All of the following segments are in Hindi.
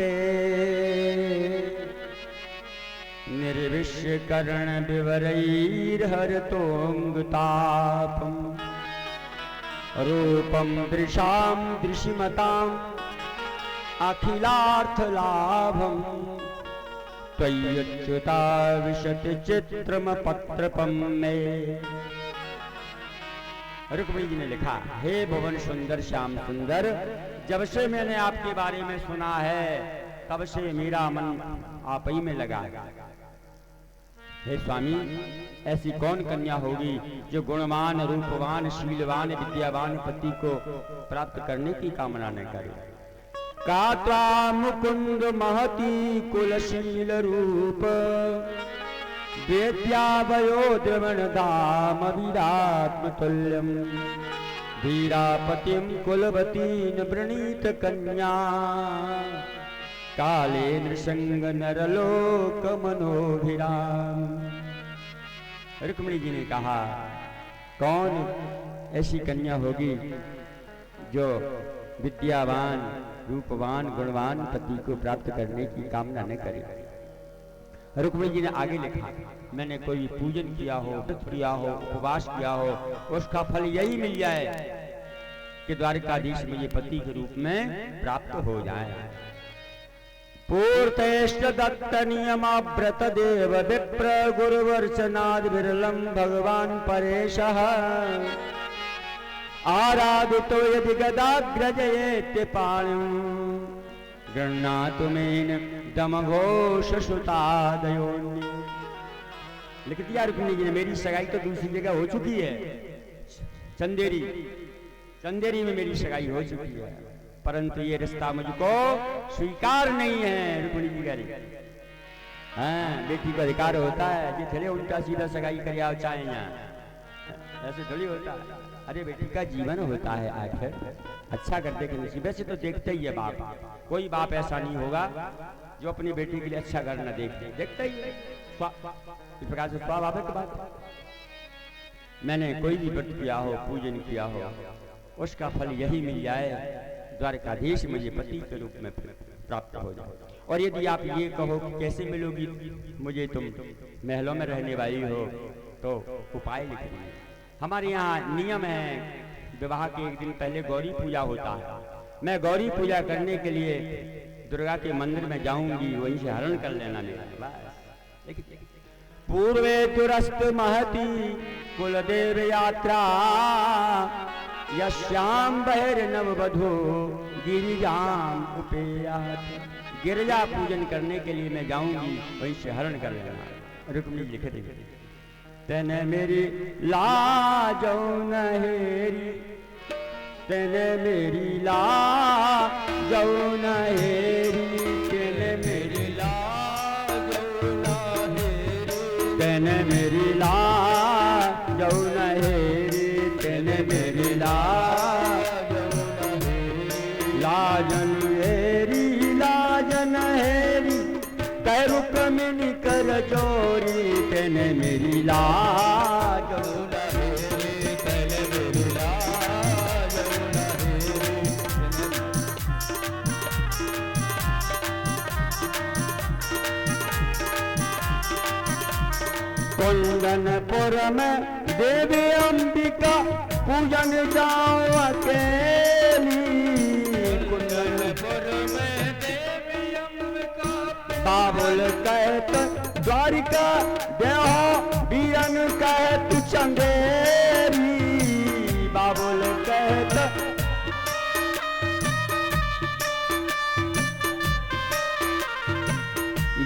ते निर्विश्य कर्ण विवरैर्हरतोऽङ्गतापम् रूपं दृशां दृशिमताम् अखिलार्थलाभम् त्वय्यच्युता विशति चित्रमपत्रपं मे। रुक्मिणी जी ने लिखा, हे भुवन सुंदर श्याम सुंदर, जब से मैंने आपके बारे में सुना है तब से मेरा मन आप ही में लगा। हे स्वामी, ऐसी कौन कन्या होगी जो गुणवान रूपवान शीलवान विद्यावान पति को प्राप्त करने की कामना न करे। कात्वा मुकुंद महती कुलशील रूप वेद्यावयो द्रवण दाम वीरात्म तुल्यम धीरापतिम कुलवतीन वृणीत कन्या काले नृसंग नरलोक मनोभिराम। रुक्मिणी जी ने कहा, कौन ऐसी कन्या होगी जो विद्यावान रूपवान गुणवान पति को प्राप्त करने की कामना न करे। रुक्मिणी जी ने आगे लिखा, मैंने कोई पूजन किया हो, व्रत किया हो, उपवास किया हो, उसका फल यही मिल जाए कि द्वारकाधीश मुझे पति के रूप में प्राप्त हो जाए। पूर्तेष्ट दत्त नियमाव्रत देव विप्र गुरुवर्चनाद विरलम भगवान परेशः आराधितो यदि गदाग्रजयेत्य पाणिं गृह्णातु मेन दमघोष सुतादयोन्य। लिख दिया रुक्मिणी जी ने, मेरी सगाई तो दूसरी जगह हो चुकी है, चंदेरी में मेरी सगाई हो चुकी है, परंतु ये रिश्ता मुझको स्वीकार नहीं है। रुक्मिणी जी कह रही, हाँ बेटी का अधिकार होता है कि थोड़े उल्टा सीधा सगाई कर आओ चाहे यहाँ, ऐसे थोड़ी होता है। अरे बेटी का जीवन होता है, आखिर अच्छा करते के नसीब। वैसे तो देखते ही है बाप, कोई बाप ऐसा नहीं होगा जो अपनी बेटी के लिए अच्छा कर न देखे, देखते ही है। इस प्रकार से स्वाभाविक बात। मैंने कोई भी व्रत किया हो, पूजन किया हो, उसका फल यही मिल जाए, द्वारकाधीश मुझे पति के रूप में प्राप्त हो जाए। और यदि आप ये कहो कि कैसे मिलोगी मुझे, तुम महलों में रहने वाली हो, तो उपाय लिखिए। हमारे यहाँ नियम है, विवाह के एक दिन पहले गौरी पूजा होता है। मैं गौरी पूजा करने के लिए दुर्गा के मंदिर में जाऊंगी, वहीं से हरण कर लेना मेरा। पूर्वे दुरस्त महती कुलदेव यात्रा यश्याम बहिर्नव वधो गिरिजाम उपेयात। गिरिजा पूजन करने के लिए मैं जाऊंगी, वहीं से हरण कर लेना। रुक्मिणी लिखे थे, तेने मेरी लाजो नहेरी, तेने मेरी लाजो नहेरी, तेने मेरी लाजो नहेरी, तेने मेरी लाजो नहेरी, तेने मेरी लाजो नहेरी, लाजन हेरी लाजन हेरी कैरु कमिनी कर जोरी, तेने मेरी लाज नहेरी, तेने मेरी लाज नहेरी। कुंदनपुर में देवी अंबिका पूजन जाओ अकेली, कुंदनपुर में देवी अंबिका बाबुल कहत द्वारिका देहो बीरन कहत चंदेरी, बाबुल कहत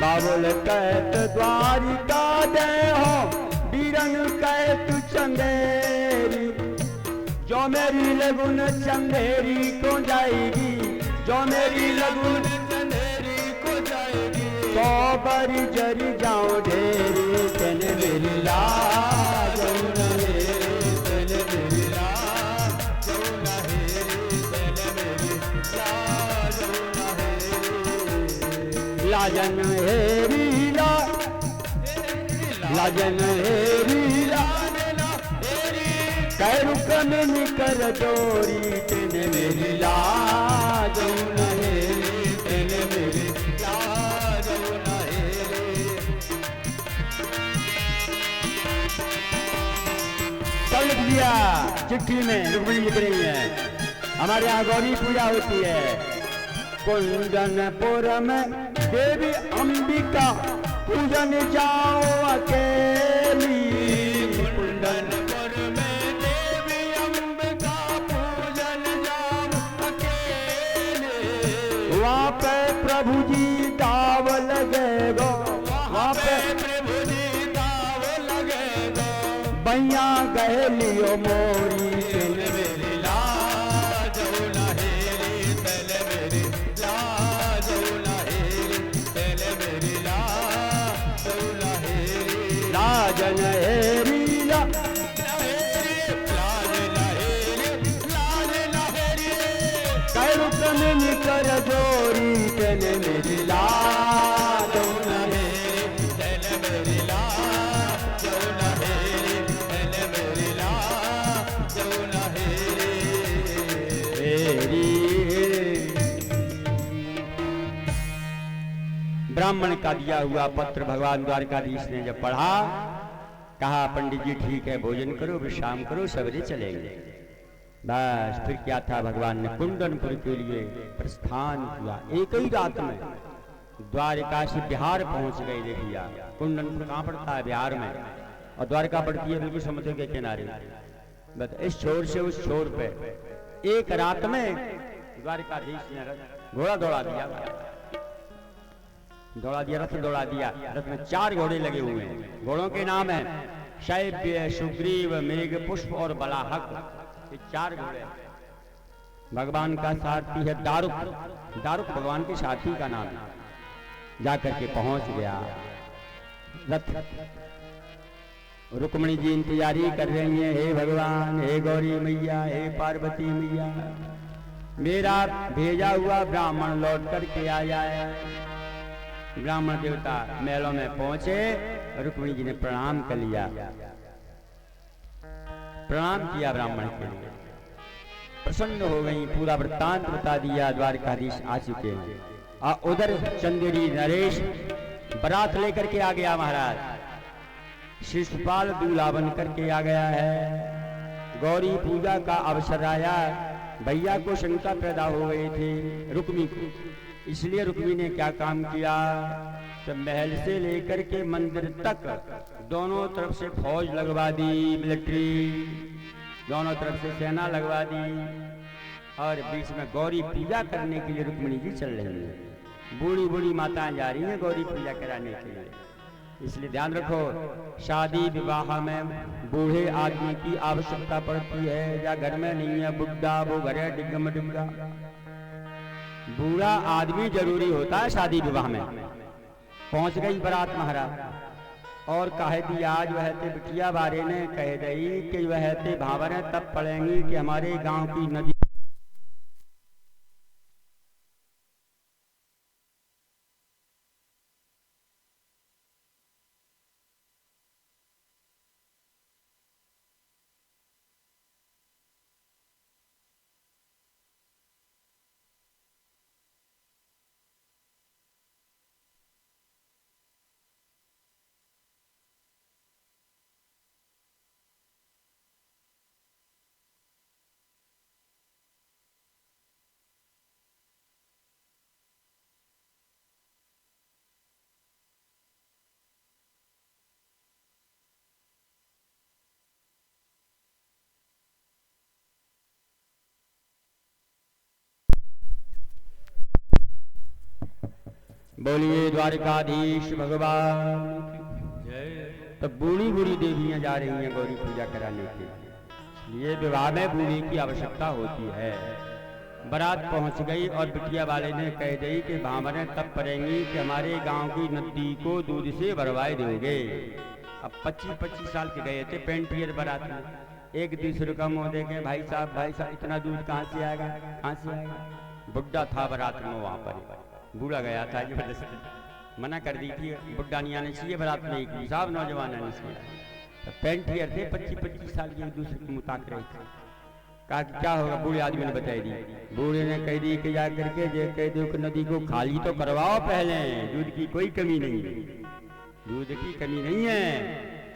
बाबुल कहत द्वारिका देहो बीरन कहत चंदेरी। जो मेरी लगुन चंदेरी को जाएगी, जो मेरी लगुन चंदेरी को जाएगी, तो बरी जरी जाओ ढेरी, तेने मेरी लाज नहेरी, तेने मेरी लाज नहेरी, तेने मेरी लाज नहेरी। लाजन हेरी लाजन हेरी कैरु कमिनी कर जोरी, तेने मेरी लाज नहेरी, तेने मेरी मेरी लाज न हेरी। सब लिख दिया चिट्ठी में, रुक्मिणी लिख रही है। हमारे यहाँ गौरी पूजा होती है कुंदनपुर में, देवी अंबिका पूजन जाओ अकेली। कुंदनपुर में देवी अंबिका पूजन जाओ अकेले। वहाँ पे प्रभु जी दाव लगेगो, वहाँ पे प्रभु जी दाव लगेगो। बैया गए लियो मोरी मेरी लाज न हेरी, तल मेरी लाज न हेरी, तल मेरी लाज न हेरी। राजन हेरी लाज न हेरी, लाज न हेरी। कर कमिन कर जोरी तन मेरी लाज न हेरी, तल मेरी लाज न हेरी, तल मेरी लाज न हेरी। हेरी। ब्राह्मण का दिया हुआ पत्र भगवान द्वारकाधीश ने जब पढ़ा, कहा पंडित जी ठीक है, भोजन करो, विश्राम करो, सवेरे चलेंगे। बस फिर क्या था, भगवान ने कुंदनपुर के लिए प्रस्थान किया। एक ही रात में द्वारका से बिहार पहुंच गए। देखिए कुंदनपुर कहाँ पड़ता है, बिहार में, और द्वारका पड़ती है बिल्कुल समुद्र के किनारे। बस इस छोर से उस छोर पे एक रात में द्वारकाधीश ने घोड़ा दौड़ा दिया, रथ दौड़ा दिया। रथ में 4 घोड़े लगे हुए हैं। घोड़ों के नाम है शैव्य, सुग्रीव, मेघ पुष्प और बलाहक। ये 4 घोड़े। भगवान का सारथी है दारुक, दारुक भगवान के सारथी का नाम है। जाकर के पहुंच गया रथ। रुक्मिणी जी इंतजारी कर रही हैं, हे भगवान, हे गौरी मैया, हे पार्वती मैया, मेरा भेजा हुआ ब्राह्मण लौट करके आ जाए। ब्राह्मण देवता महलों में पहुंचे, रुक्मिणी जी ने प्रणाम कर लिया, प्रणाम किया ब्राह्मण के लिए। प्रसन्न हो गई, पूरा वृत्तांत बता दिया। द्वारकाधीश आ चुके हैं। और उधर चंदेरी नरेश बारात लेकर के आ गया। महाराज शिशुपाल दूल्हा बन करके आ गया है। गौरी पूजा का अवसर आया। भैया को शंका पैदा हो गई थी रुक्मी को, इसलिए रुक्मी ने क्या काम किया, तो महल से लेकर के मंदिर तक दोनों तरफ से फौज लगवा दी, मिलिट्री, दोनों तरफ से सेना लगवा दी। और बीच में गौरी पूजा करने के लिए रुक्मिणी जी चल रही है। बूढ़ी बूढ़ी माताएं जा रही हैं गौरी पूजा कराने के लिए। इसलिए ध्यान रखो, शादी विवाह में बूढ़े आदमी की आवश्यकता पड़ती है, या घर में नहीं है बुढ़ा, वो घर है डिग्गम डिग्गा। बूढ़ा आदमी जरूरी होता है शादी विवाह में। पहुंच गई बारात महाराज, और कहे दी आज वह ते बिटिया बारे ने कह दी कि वह ते भावरें तब पड़ेंगी कि हमारे गांव की नदी बोलिए द्वारकाधीश भगवान। तब बूढ़ी बूढ़ी देवियां जा रही हैं गौरी पूजा कराने के लिए। ये विवाह में बूढ़ी की आवश्यकता होती है। बारात पहुंच गई और बिटिया वाले ने कह दी कि भावरें तब पड़ेंगी कि हमारे गांव की नदी को दूध से भरवाए दोगे। अब 25-25 साल के गए थे पेंटियर बारात में। एक दूसरे का मुंह देखे, भाई साहब इतना दूध कहाँ से आएगा, कहाँ से आएगा। बुढ़ा था बारात में, वहां पर बूढ़ा गया था, जबरदस्ती मना कर दी थी, बुढ़ा नहीं आने चाहिए बारात में, एक साहब नौजवान आने चाहिए। तो पेंटियर थे 25-25 साल के, एक दूसरे को मुताक रहे थे। कहा कि क्या होगा, बूढ़े आदमी ने बताई दी। बूढ़े ने कह दी कि जा करके जे कह दो कि नदी को खाली तो करवाओ पहले, दूध की कोई कमी नहीं है, दूध की कमी नहीं है,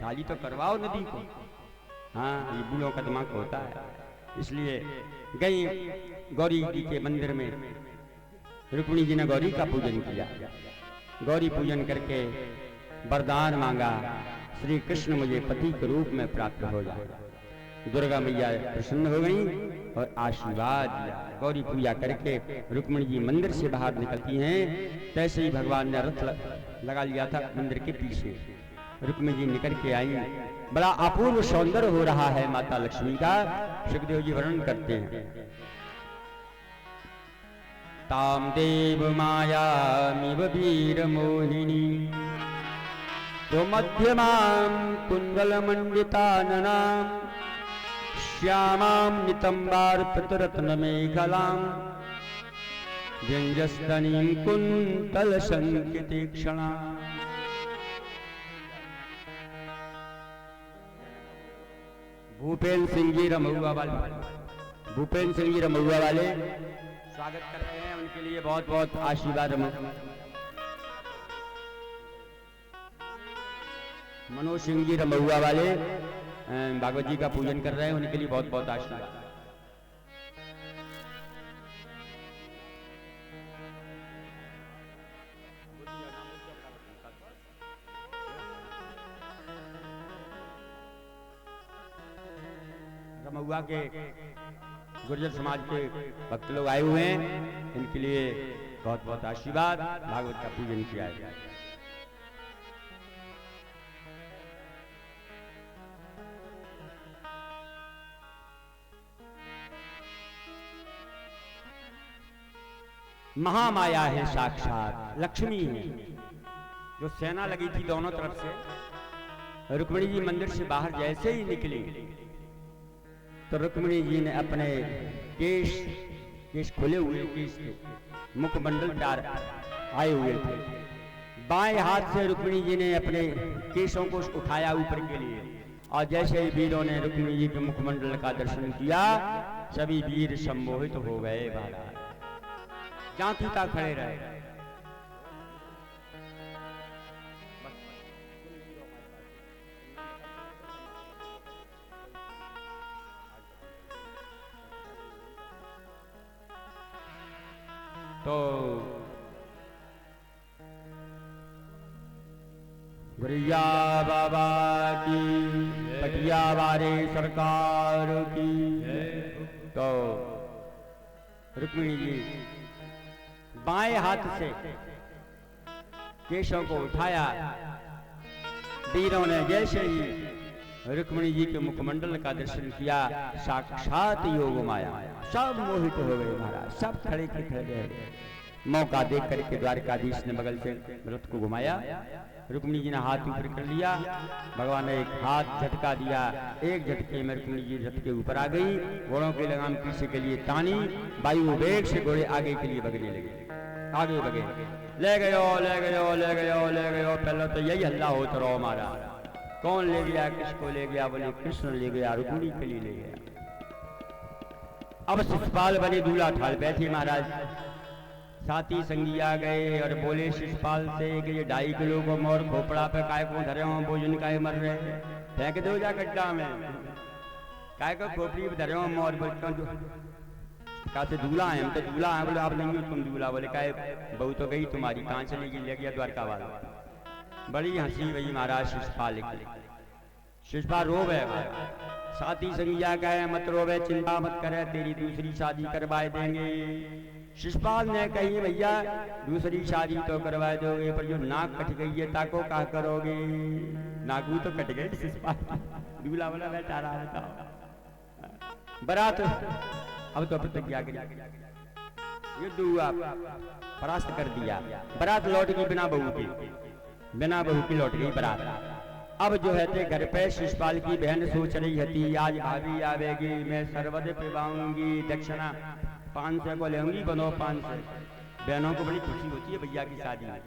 खाली तो करवाओ नदी को। हाँ, ये बूढ़ों का दिमाग होता है। इसलिए गई गौरी जी के मंदिर में, रुक्मिणी जी ने गौरी का पूजन किया। गौरी पूजन करके वरदान मांगा, श्री कृष्ण मुझे पति के रूप में प्राप्त हो जाए। दुर्गा मैया प्रसन्न हो गई और आशीर्वाद दिया। गौरी पूजा करके रुक्मिणी जी मंदिर से बाहर निकलती हैं, तैसे ही भगवान ने रथ लगा लिया था मंदिर के पीछे। रुक्मिणी जी निकल के आई, बड़ा अपूर्व सौंदर्य हो रहा है माता लक्ष्मी का। सुखदेव जी वर्णन करते हैं, ताम देव मायामिव वीर मोहिनी तो मध्यमां कुंडल मंडिताननां श्यामां नितंबार्पितरत्न मेखलां व्यंजस्तनीं कुंतल संकीर्तिक्षणा। भूपेन्द्र सिंह जी रमहुआ वाले, भूपेन्द्र सिंह जी रमहुआ वाले स्वागत कर रहे हैं, उनके लिए बहुत बहुत आशीर्वाद। मनोज सिंह जी रमहुआ वाले भागवत जी का पूजन कर रहे हैं, उनके लिए बहुत बहुत आशीर्वाद। रमहुआ के गुर्जर समाज के भक्त लोग आए हुए हैं, इनके लिए बहुत बहुत आशीर्वाद। भागवत का पूजन किया है। महामाया है साक्षात, लक्ष्मी है, जो सेना लगी थी दोनों तरफ से। रुक्मिणी जी मंदिर से बाहर जैसे ही निकली तो रुक्मिणी जी ने अपने केश खुले हुए केश थे, मुखमंडल चार आए हुए थे। बाएं हाथ से रुक्मिणी जी ने अपने केशों को उठाया ऊपर के लिए, और जैसे ही वीरों ने रुक्मिणी जी के मुखमंडल का दर्शन किया, सभी वीर सम्मोहित हो गए। महाराज जांतीता खड़े रहे। तो गुरिया बाबा की, पटिया वाले सरकार की। तो रुक्मिणी जी बाएं हाथ से केशों को उठाया, वीरों ने जैसे ही रुक्मिणी जी के मुखमंडल का दर्शन किया, साक्षात योग माया, सब मोहित हो गए। महाराज सब खड़े के खड़े रहे। मौका देख करके द्वारकाधीश ने बगल से रथ को घुमाया, रुक्मिणी जी ने हाथ ऊपर कर लिया, भगवान ने एक हाथ झटका दिया, एक झटके में रुक्मिणी जी रथ के ऊपर आ गई। घोड़ों की लगाम पीछे के लिए तानी, वायु वेग से घोड़े आगे के लिए भगने लगे, आगे भगे, ले गयो ले गयो ले गयो ले गयो। पहले तो यही हल्ला होता रहो हमारा, कौन ले गया, किसको ले गया? बोले कृष्ण ले गया, रुक्मिणी के लिए ले गया। अब शिषपाल बने दूल्हा ठाल बैठे महाराज। साथी संगी आ गए और बोले शिषपाल से कि ये 2.5 किलो को मोर खोपड़ा पे काय को धरे हो, भोजन काय मर रहे, फेंक दो जा गड्ढा में, काय को खोपड़ी पे धरे हो मोर। कहा से दूल्हा है, हम तो दूल्हा है। बोले आप नहीं हो तुम दूल्हा? बोले काय बहू तो गई तुम्हारी, कहाँ चली गई? ले गया द्वारका वाला। बड़ी हंसी वही महाराज शिषपाल की। शिषपाल रोब है, साथी संगिया गए मत रोवे, चिंता मत करे, तेरी दूसरी शादी करवाए देंगे। शिषपाल ने कही भैया दूसरी शादी तो करवा दोगे, पर जो नाक कट गई है ताको क्या करोगे? नाकू तो कट गए शिषपाल। दूल्हा वाला बैठा रहा था। बारात अब तो प्रतिज्ञा करी, युद्ध हुआ, परास्त कर दिया। बारात लौट गई बिना बहू की, बिना बहू की लौट गई बारात। अब जो है थे घर पे शिषपाल की बहन सोच रही थी, आज भाभी आवेगी, मैं सर्वद पिवाऊंगी, दक्षिणा 500 को लेंगी, बनो 500। बहनों को बड़ी खुशी होती है भैया की शादी में।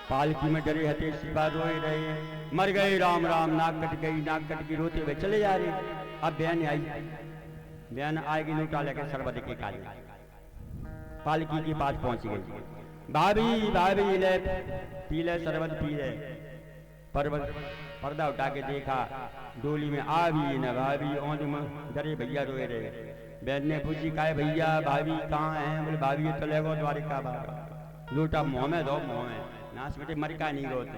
पालकी में डरे हते शिषपाल रोए रहे, मर गए राम राम, नाक कट गई, नाक कट गई, रोते हुए चले जा रहे। अब बहन आई, बहन आएगी लूटा लेकर शरबत के काली, पालकी के पास पहुंच गई। भाभी भाभी ले पी ले शरबत पी ले। पर्दा उठा के देखा, डोली में आ भी न भाभी और डरे भैया रोए रहे। बहन ने पूछी का है भैया, भाभी कहाँ है? बोले भाभी ये चले गो द्वारिका बाबा। लूटा मुँह में दो, मुँह में नाश बेटे मर का नहीं रोते,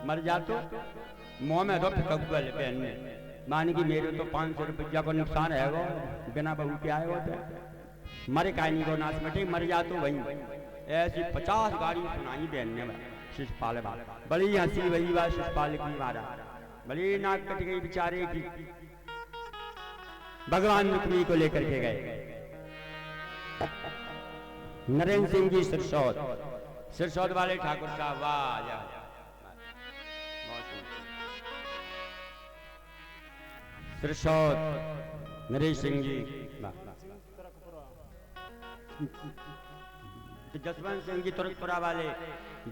मर जा तो मुँह में दो। फिर बहन ने मान की मेरे तो 500 रुपया को नुकसान है वो, बिना बहू के आए हो तो मरे का नहीं को नाश बेटे मर जा तो वही। ऐसी 50 गाड़ी सुनाई बहन ने शिषपाल बात, बड़ी हंसी वही बात शिषपाल की मारा, बड़ी नाक कट गई बेचारे की। भगवान रुक्मी को लेकर के गए। नरेंद्र सिंह जी सिरसौद वाले ठाकुर साहब, वाह जा सिरसौद नरेश सिंह जी, जसवंत सिंह जी तुरकपुरा वाले,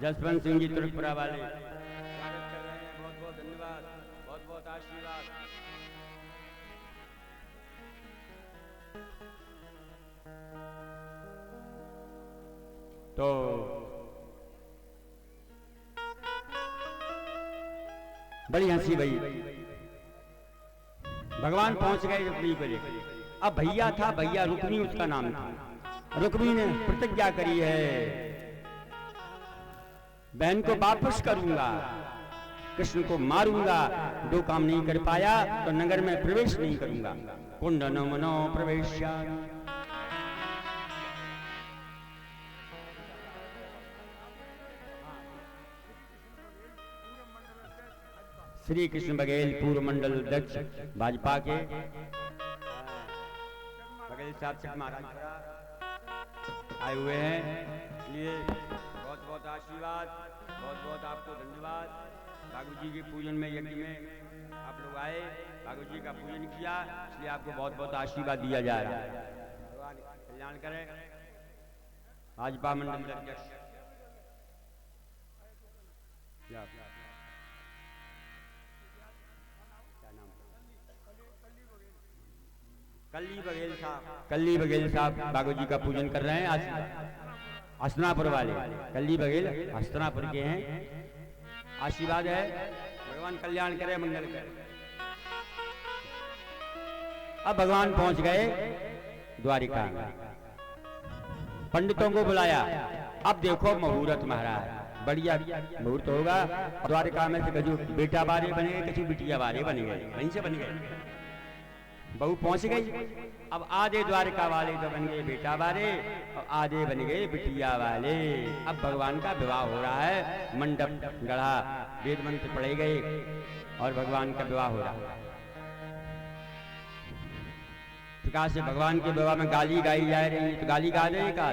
जसवंत सिंह जी तुरकपुरा वाले स्वागत कर रहे हैं। बहुत बहुत धन्यवाद, बहुत बहुत आशीर्वाद। तो बड़ी हंसी भई। भगवान पहुंच गए रुक्मी को लेकर। अब भैया था, भैया रुक्मी उसका नाम था। रुक्मी ने प्रतिज्ञा करी है बहन को वापस करूंगा, कृष्ण को मारूंगा। दो काम नहीं कर पाया तो नगर में प्रवेश नहीं करूंगा। कुंडनो मनो प्रवेश्यामि। श्री कृष्ण बघेल पूर्व मंडल अध्यक्ष भाजपा के बघेल साहब चक महाराज आए हुए हैं, इसलिए बहुत बहुत आशीर्वाद, बहुत बहुत आपको धन्यवाद। ठाकुर जी के पूजन में, यज्ञ में आप लोग आए, ठाकुर जी का पूजन किया, इसलिए आपको बहुत बहुत आशीर्वाद दिया जा रहा है। भगवान कल्याण करें। भाजपा मंडल अध्यक्ष कल्ली बघेल साहब बागो जी का पूजन कर रहे हैं। हस्तनापुर वाले कल्ली बघेल हस्तनापुर के हैं। आशीर्वाद है, भगवान कल्याण करे, मंगल करे। अब भगवान पहुंच गए द्वारिका, पंडितों को बुलाया। अब देखो मुहूर्त महाराज, बढ़िया मुहूर्त होगा। द्वारिका में से कछु बेटा बारे बने गए, कछु बिटिया बारे बन गए, वहीं से बन गए। बहू पहुंच गई। अब आधे द्वारिका वाले तो बन गए बेटा वाले और आधे बन गए बिटिया वाले। अब भगवान का विवाह हो रहा है, मंडप गढ़ा, वेद मंत्र पढ़े गए और भगवान का विवाह हो रहा है। प्रकार से भगवान के विवाह में गाली गाई जा रही है, तो गाली गा दे का,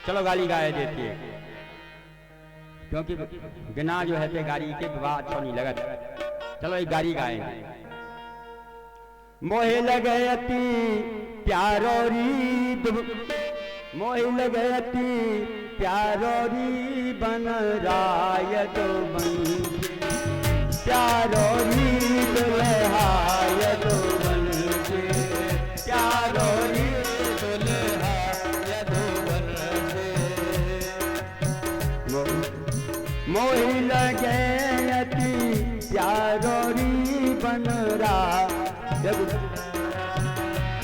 चलो गाली गाए देती है, क्योंकि बिना जो है गाली के विवाह अच्छा नहीं लगता। चलो एक गाली गाएंगे। मोहे लगे अति प्यारो री, मोहे लगे अति प्यारो री बन राय दो बन, प्यारो री दुल्हाय दो बन के, प्यारो री दुल्हाय दो बन के। मोहे लगे अति प्यारो री बन राय,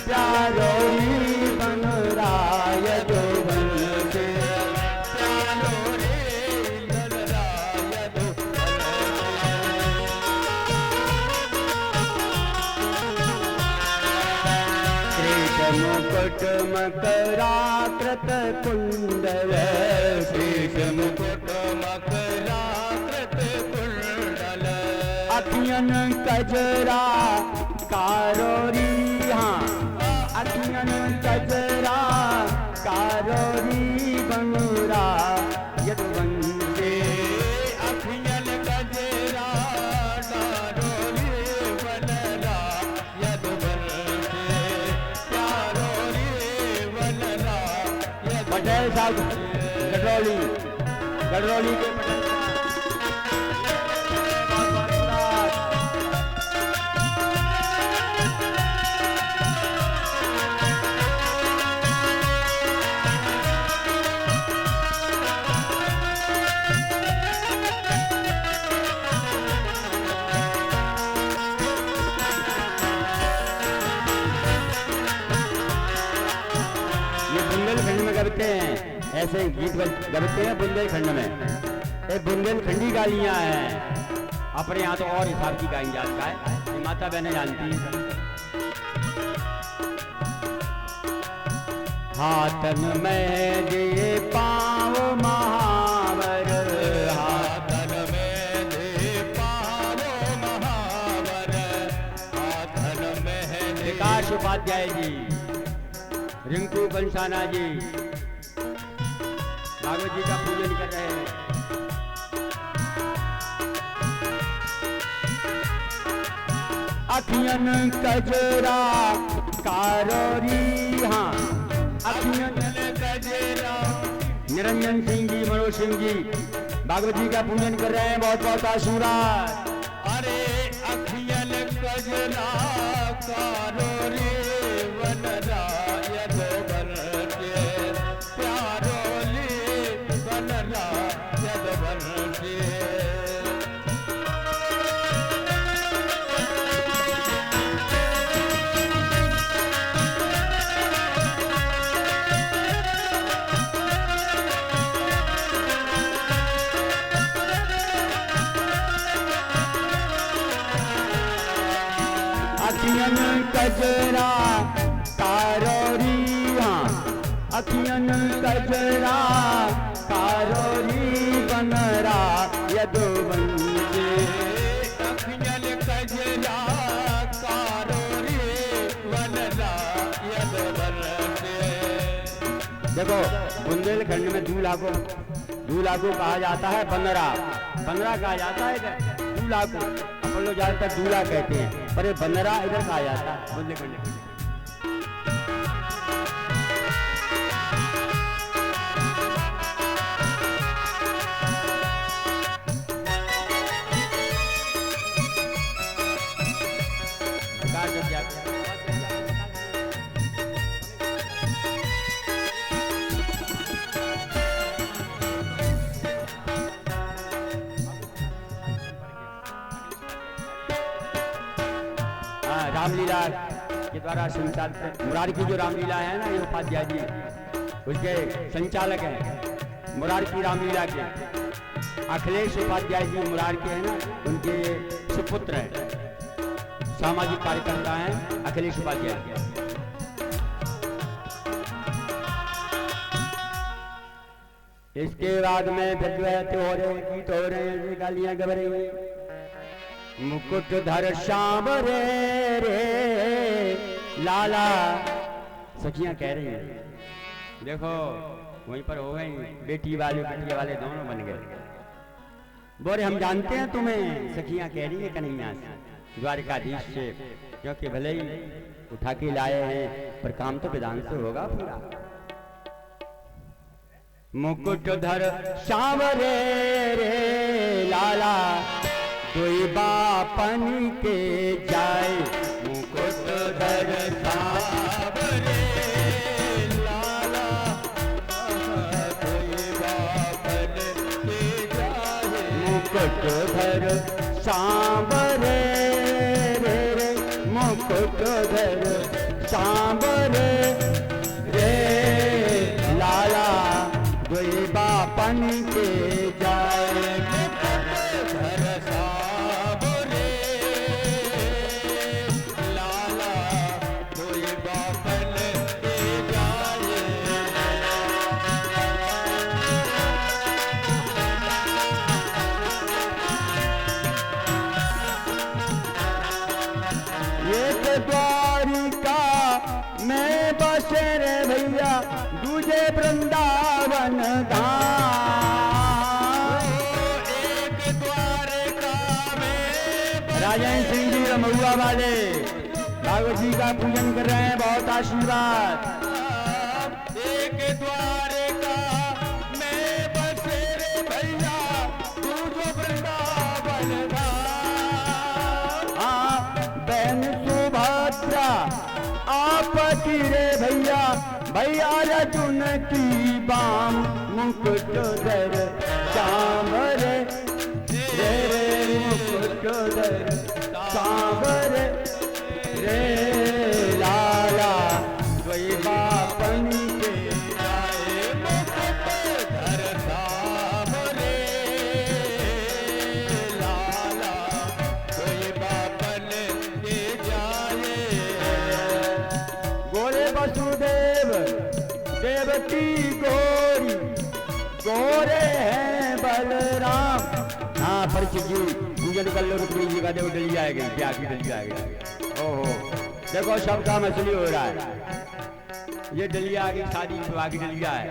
प्यारो री बन राय दो बन के, प्यारो री बन राय दो बन के। कृष्ण मुकुट मकराकृत कुंडल, कृष्ण मुकुट मकराकृत कुंडल, अखियन कजरा कारोरी, हाँ अखियन कजरा कारोरी बनूरा यदुवंशे, अखियन कजरा कारोरी बनरा यदुवंशे, कारोरी बनरा यदुवंशे। पटेल साहब गडरौली के पटेल ऐसे गीत गबते हैं बुंदेलखंड में, ये बुंदेलखंडी गालियां हैं। अपने यहाँ तो और हिसाब की गाई जाता है, ये माता बहने जानती है। हाथन में दे पाँव महावर, हाथन में दे पाँव महावर, हाथन में दे। विकास उपाध्याय जी, रिंकू कंसाना जी भागवत जी का पूजन कर रहे हैं। अखियन कजरा कारोरी, हाँ अखियन कजरा। निरंजन सिंह जी, मनोज सिंह जी भागवत जी का पूजन कर रहे हैं। बहुत बहुत आशीर्वाद। अरे अखियन कजरा कारोरी, वनरा यदो बन के प्यारोली, वनरा यदो बन के। अखियन कजरा कारोरी, हाँ अखियन कजरा कारोरी, बनरा यदुवन के। अखियन कजरा कारोरी, वनरा यदुवन के। देखो बुंदेलखंड में दूल्हा को कहा जाता है बनरा, बनरा कहा जाता है दूल्हा को। अपन लोग ज्यादातर दूल्हा कहते हैं, पर ये बनरा इधर कहा जाता है बुंदेलखंड में। रामलीला के द्वारा संचालित मुरारी की जो रामलीला है ना, ये उपाध्याय जी उसके संचालक हैं। मुरारी की रामलीला के अखिलेश उपाध्याय जी मुरारी के हैं ना, उनके सुपुत्र हैं, सामाजिक कार्यकर्ता हैं अखिलेश उपाध्याय। इसके बाद में फिर जो है तो हो रहे गीत हो रहे हैं, गालियां गब रही हैं। मुकुट धर श्याम रे रे लाला, सखियां कह रही हैं। देखो वहीं पर हो गई, बेटी वाले बेटिया वाले दोनों बन गए। बोरे हम जानते हैं तुम्हें, सखियां कह रही है कन्हैया से, द्वारिकाधीश से, क्योंकि भले ही उठा के लाए हैं पर काम तो विधान से होगा पूरा। मुकुट धर श्याम रे रे लाला, कोई बापन के जाए। मुकुट धर श्याम रे लाला, कोई बापन के जाए। मुकुट धर श्याम रे रे, मुकुट धर श्याम रे रे लाला, कोई बापन के जाए। द्वारिका में बसे रे भैया, दूजे वृंदावन धाम। एक द्वारिका में राजन सिंह जी रमहुआ वाले भागवत जी का पूजन कर रहे हैं। बहुत आशीर्वाद। एक द्वारिका में बसे रे भैया, दूजे वृंदावन धाम। बहन सुभद्रा आपकी रे भैया, भैया अर्जुन की बाम। मुकुट धर श्याम रे रे, मुकुट धर श्याम रे रे लाला, कोई बापन के जाए। मुकुट मूर्ति गोरी, गोरे हैं बलराम। हाँ परीक्षित जी पूजन कर लो रुक्मिणी जी का, देखो डलिया आ गई, प्यार की डलिया आ गई। ओहो देखो सब काम असली हो रहा है। ये डलिया आ गई, शादी विवाह की डलिया है।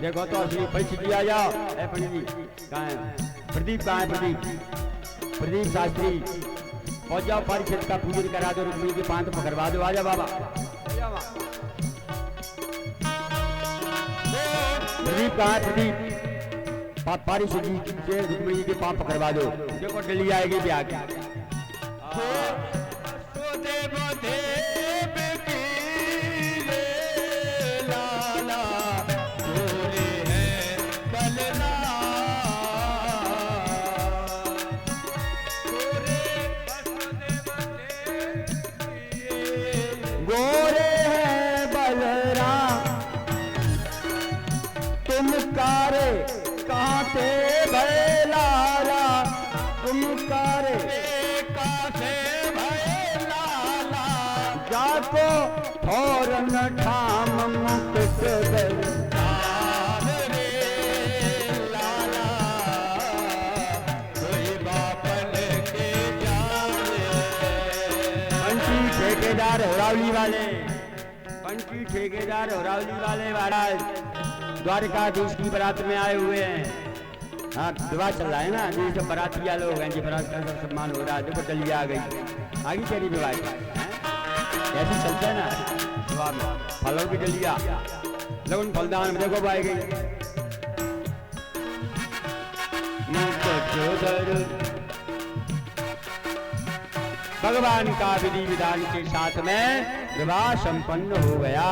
देखो तो असली। परीक्षित जी आ जाओ। पंडित जी कहाँ है? प्रदीप कहाँ है? प्रदीप, प्रदीप शास्त्री पहुंच जाओ। परीक्षित का पूजन करा दो, रुक्मिणी के पांव पकड़वा दो। आ जाओ बाबा। प्रदीप कहाँ है? प्रदीप परीक्षित जी से रुक्मिणी जी के पांव पकड़वा दो। देखो डलिया आएगी ब्याह की। गोरे हैं बलराम, तुम कारे कहाँ थे भय लाला, तुम कारे कासे भय लाला, जाको फौरन ठाम मुक्त गए। रे लाला कोई बापन के जाने। पंची ठेकेदार होरावली वाले, पंची ठेकेदार होरावली वाले महाराज द्वारकाधीश की बारात में आए हुए हैं। हाँ विवाह चल रहा है ना, ये सब बारातिया लोग हैं जी, बारात का सब सम्मान हो रहा है। देखो डलिया आ गई, आगे तेरी विवाह ऐसे चलता है ना विवाह में। फलों की डलिया लगन फलदान में देखो आ गई। भगवान का विधि विधान के साथ में विवाह संपन्न हो गया।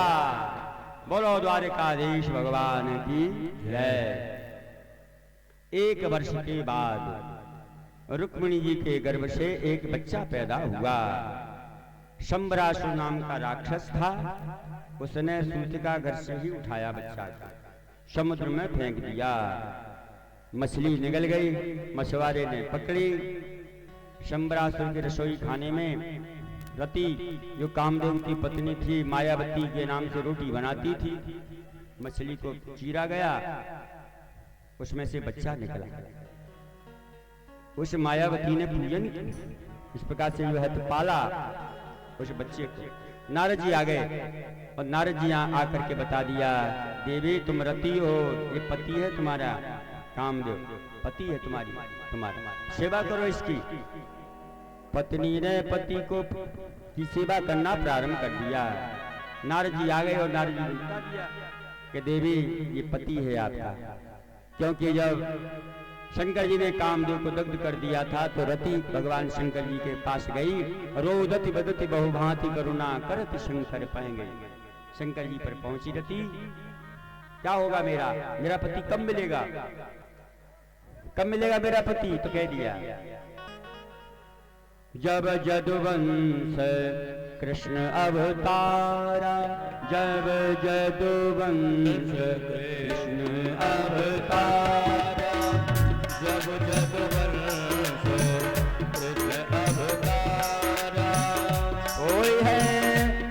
बोलो द्वारकाधीश भगवान की जय। एक वर्ष के बाद रुक्मिणी जी के गर्भ से एक बच्चा पैदा हुआ। शंबरासुर नाम का राक्षस था, उसने सूतिका घर से ही उठाया बच्चा को, समुद्र में फेंक दिया। मछली निगल गई, मछुआरे ने पकड़ी। शंबरासुर के रसोई खाने में रति जो कामदेव की पत्नी थी, मायावती के नाम से रोटी बनाती थी, मछली को चीरा गया, उसमें से बच्चा निकला। उस मायावती ने पूजन इस प्रकार से जो है तो पाला उस बच्चे को। नारद जी आ गए और नारद जी आकर के बता दिया, देवी तुम रति हो, ये पति है तुम्हारा, कामदेव पति है तुम्हारी, तुम्हारा सेवा करो इसकी। पत्नी ने पति को की सेवा करना प्रारंभ कर दिया। नारद जी आ गए और नारद जी ने बता दिया कि देवी ये पति है आपका, क्योंकि जब शंकर जी ने कामदेव को दग्ध कर दिया था तो रति भगवान शंकर जी के पास गई। रोदति बदति बहुभांति करुणा करत शंकर पाएंगे। शंकर जी पर पहुंची रति, क्या होगा मेरा पति कब मिलेगा, कब मिलेगा मेरा पति? तो कह दिया, जब जदुवंश कृष्ण अवतारा, जब जदुवंश कृष्ण अवतारा, जब जदुवंश कृष्ण अवतारा, कोई है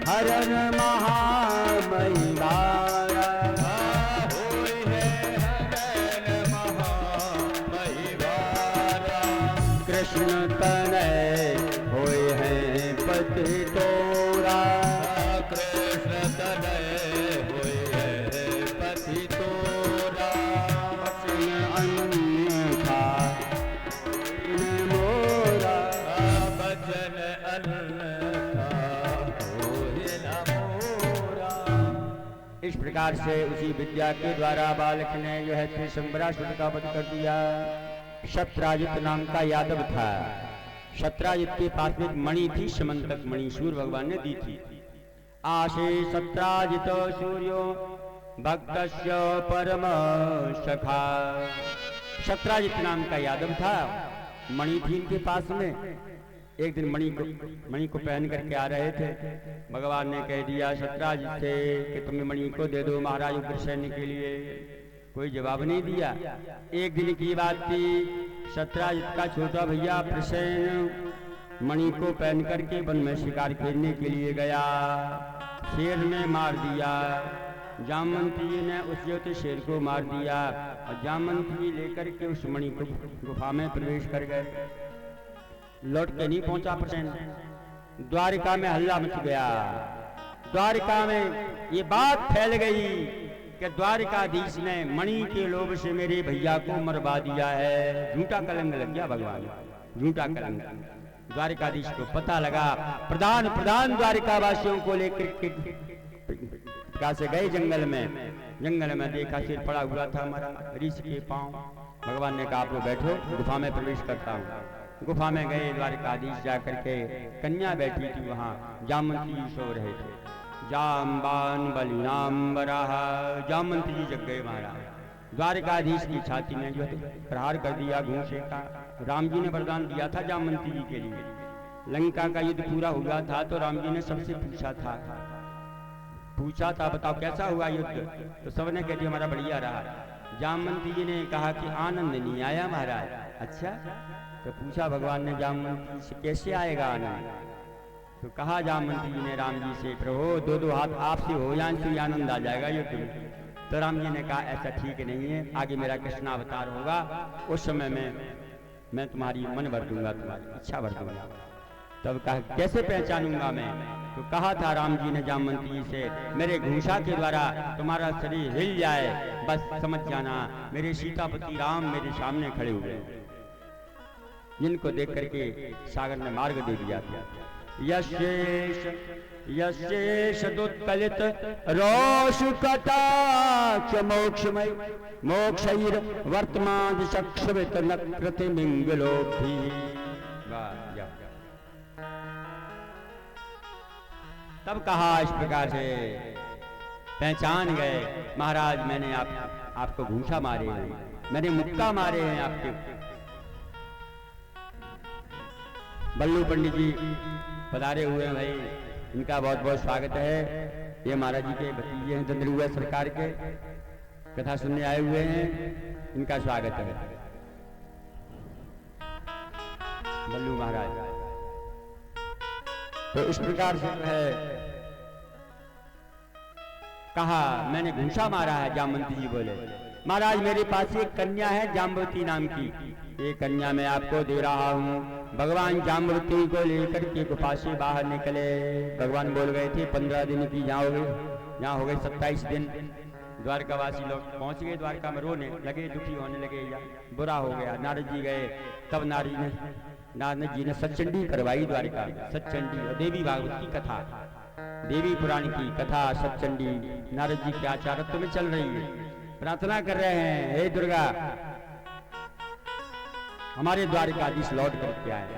हरण महामहिवारा, कोई है हरण महामहिवारा, कृष्ण तनय होए हैं पति तोरा, कृष्ण तनय होए हैं पति तोरा, बचन अन्न खा मोरा, बचन अन्न खा होए न मोरा। इस प्रकार से उसी विद्या के द्वारा बालक ने जो है शंबरासुर का वध कर दिया। सत्राजित नाम का यादव था। सत्राजित के पास में एक मणि थी, समंतक मणि, सूर्य भगवान ने दी थी। आशे सत्राजित सूर्यो भक्तस्य परम सखा। सत्राजित नाम का यादव था, मणि थी इनके पास में। एक दिन मणि को पहन करके आ रहे थे, भगवान ने कह दिया सत्राजित से कि तुम्हें मणि को दे दो महाराज उग्रसेन के लिए। कोई जवाब नहीं दिया। एक दिन की बात थी, सत्राजित का छोटा भैया प्रसेन मणि को पहन करके वन में शिकार खेलने के लिए गया। शेर ने मार दिया, जामवंती जी ने उस ज्योति शेर को मार दिया और जामवंती जी लेकर के उस मणि गुफा में प्रवेश कर गए। लौट के नहीं पहुंचा प्रसेन। द्वारिका में हल्ला मच गया। द्वारिका में ये बात फैल गई कि द्वारिकाधीश ने मणि के लोभ से मेरे भैया को मरवा दिया है। झूठा कलंक लग गया भगवान, झूठा कलंक। द्वारिकाधीश को पता लगा। प्रधान द्वारिकावासियों को लेकर से गए जंगल में देखा सिर पड़ा हुआ था हमारा ऋषि के पांव। भगवान ने कहा आप लोग बैठो, गुफा में प्रवेश करता हूँ। गुफा में गए। द्वारिकाधीश जाकर के कन्या बैठी थी वहां, जामवंती जी सो रहे थे। जाम्बान बलिनाम्बरः, जामवंती जी जग गए महाराज। द्वारिकाधीश की छाती में जो प्रहार कर दिया घूंसे का। राम जी ने वरदान दिया था जामवंती जी के लिए। लंका का युद्ध पूरा हुआ था तो राम जी ने सबसे पूछा था बताओ कैसा हुआ युद्ध, तो सबने कह दिया हमारा बढ़िया रहा। जामवंती जी ने कहा कि आनंद नहीं आया महाराज। अच्छा, तो पूछा भगवान ने जामवंती से कैसे आएगा आनंद, तो कहा जामवंती जी ने राम जी से प्रभु दो हाथ आपसे हो जाए तो आनंद आ जाएगा युद्ध में। तो राम जी ने कहा ऐसा ठीक नहीं है, आगे मेरा कृष्णावतार होगा, उस समय में मैं तुम्हारी मन भर दूंगा, तुम्हारी इच्छा भर दूंगा। तब कहा कैसे पहचानूंगा मैं, तो कहा था राम जी ने जामवंती जी से मेरे घूंसा के द्वारा तुम्हारा शरीर हिल जाए बस समझ जाना मेरे सीतापति राम मेरे सामने खड़े हुए, जिनको देख करके सागर ने मार्ग दे दिया था। यशेष दुत्कलित रोषुकटा च मोक्षमय मोक्षैर वर्तमान चक्षुवित नकृति मिंगलोभि। तब कहा इस प्रकार से पहचान गए महाराज मैंने आपको घूंसा मारे हैं, मैंने मुक्का मारे हैं आपके। बल्लू पंडित जी पधारे हुए हैं भाई, इनका बहुत बहुत स्वागत है। ये महाराज जी के भतीजे हैं, चंद्रुआ सरकार के, कथा सुनने आए हुए हैं, इनका स्वागत है। बल्लू महाराज तो इस प्रकार से है कहा मैंने घूंसा मारा है। जामवंती जी बोले महाराज मेरे पास एक कन्या है जाम्बवती नाम की, ये कन्या मैं आपको दे रहा हूँ। भगवान जाम्बवती को लेकर के गुफा से बाहर निकले। भगवान बोल गए थे 15 दिन की, यहाँ हो गए 27 दिन। द्वारकावासी लोग पहुंच गए द्वारका में, रोने लगे, दुखी होने लगे, या बुरा हो गया। नारद जी गए, तब नारद जी ने सच्चंडी करवाई द्वारिका में। सच्चंडी और देवी भागवत की कथा, देवी पुराण की कथा सच्चंडी नारद जी के आचार्यत्व में चल रही है। प्रार्थना कर रहे हैं हे दुर्गा हमारे द्वारिकाधीश लौट करके आए,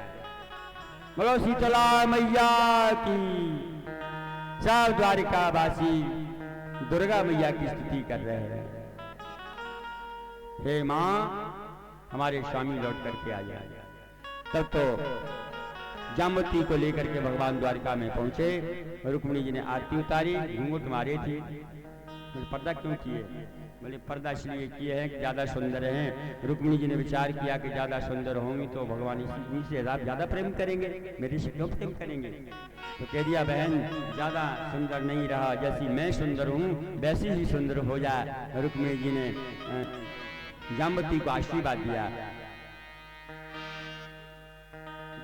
बोलो शीतला मैया की। सब द्वारिकावासी दुर्गा मैया की स्तुति कर रहे हैं, हे मां हमारे स्वामी लौट करके आ जाए। तब तो जाम्बवती को लेकर के भगवान द्वारिका में पहुंचे। रुक्मिणी जी ने आरती उतारी, घूंघट मारे थे। पर्दा क्यों किए, बोले पर्दा इसलिए किए हैं कि ज्यादा सुंदर हैं। रुक्मिणी जी ने विचार किया कि ज्यादा सुंदर होंगी तो भगवान इसी से ज्यादा प्रेम करेंगे, मेरे से क्यों प्रेम करेंगे। तो कह दिया बहन ज्यादा सुंदर नहीं रहा, जैसी मैं सुंदर हूँ वैसी ही सुंदर हो जाए। रुक्मिणी जी ने जाम्बवती को आशीर्वाद दिया,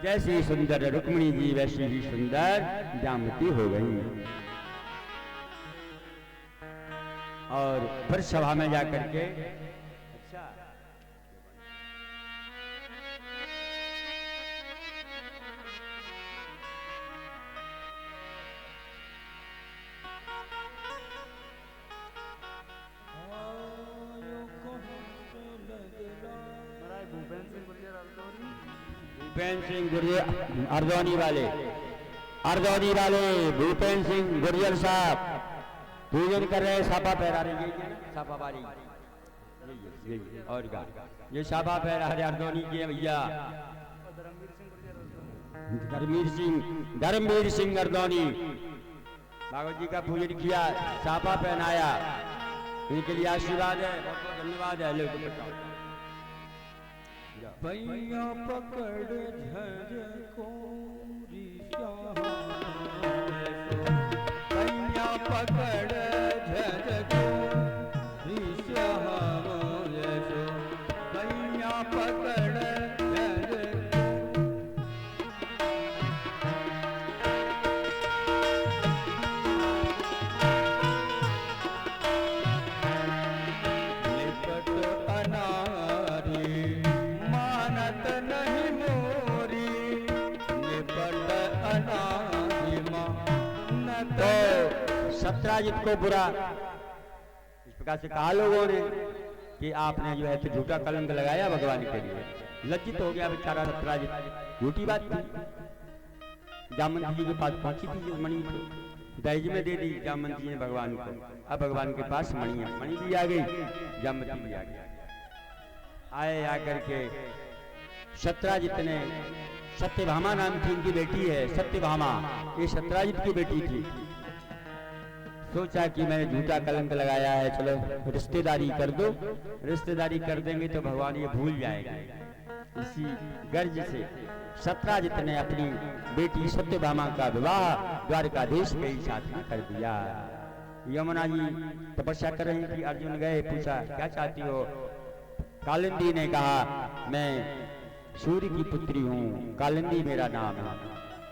जैसी सुंदर रुक्मिणी जी वैसी ही सुंदर जाम्बवती हो गई। और फिर सभा में जाकर के अच्छा भूपेन सिंह गुर्जर अर्दौनी वाले भूपेन सिंह गुर्जर साहब पूजन कर रहे हैं। साफा फहरा रहे हैं, साफा बारी और क्या ये साफा फहरा रहे अर्दौनी के भैया धर्मवीर सिंह अर्दौनी। भागवत जी का पूजन किया, साफा पहनाया, इनके लिए आशीर्वाद है, बहुत बहुत धन्यवाद है। लोग भैया पकड़ झज को भैया पकड़ झजको ऋष्य हम यशो कैया पकड़ झजको लिपट अनारी मानत नहीं मोरी लिपट अनारी मानत तो सत्राजित को बुरा इस प्रकार से कहा लोगों ने कि आपने जो है तो झूठा कलंक लगाया भगवान के लिए। लज्जित हो गया बेचारा सत्राजित। झूठी बात थी। जामवंत जी के पास पहुंची थी जिस मणि को दहेज में दे दी जामवंत जी ने भगवान को। अब भगवान के पास मणि है, मणि भी आ गई, जामवंती भी आ गई। आए आकर के सत्राजित ने, सत्यभामा नाम की उनकी बेटी है, सत्यभामा, ये सत्राजित की बेटी थी। सोचा कि मैंने झूठा कलंक लगाया है, चलो रिश्तेदारी कर दो, रिश्तेदारी कर देंगे तो भगवान ये भूल जाएंगे। इसी गर्ज से सत्राजित ने अपनी बेटी सत्यभामा का विवाह द्वारकाधीश के ही साथ में कर दिया। यमुना जी तपस्या कर रही थी, अर्जुन गए, पूछा क्या चाहती हो? कालिंदी ने कहा मैं सूर्य की पुत्री हूँ, कालिंदी मेरा नाम है,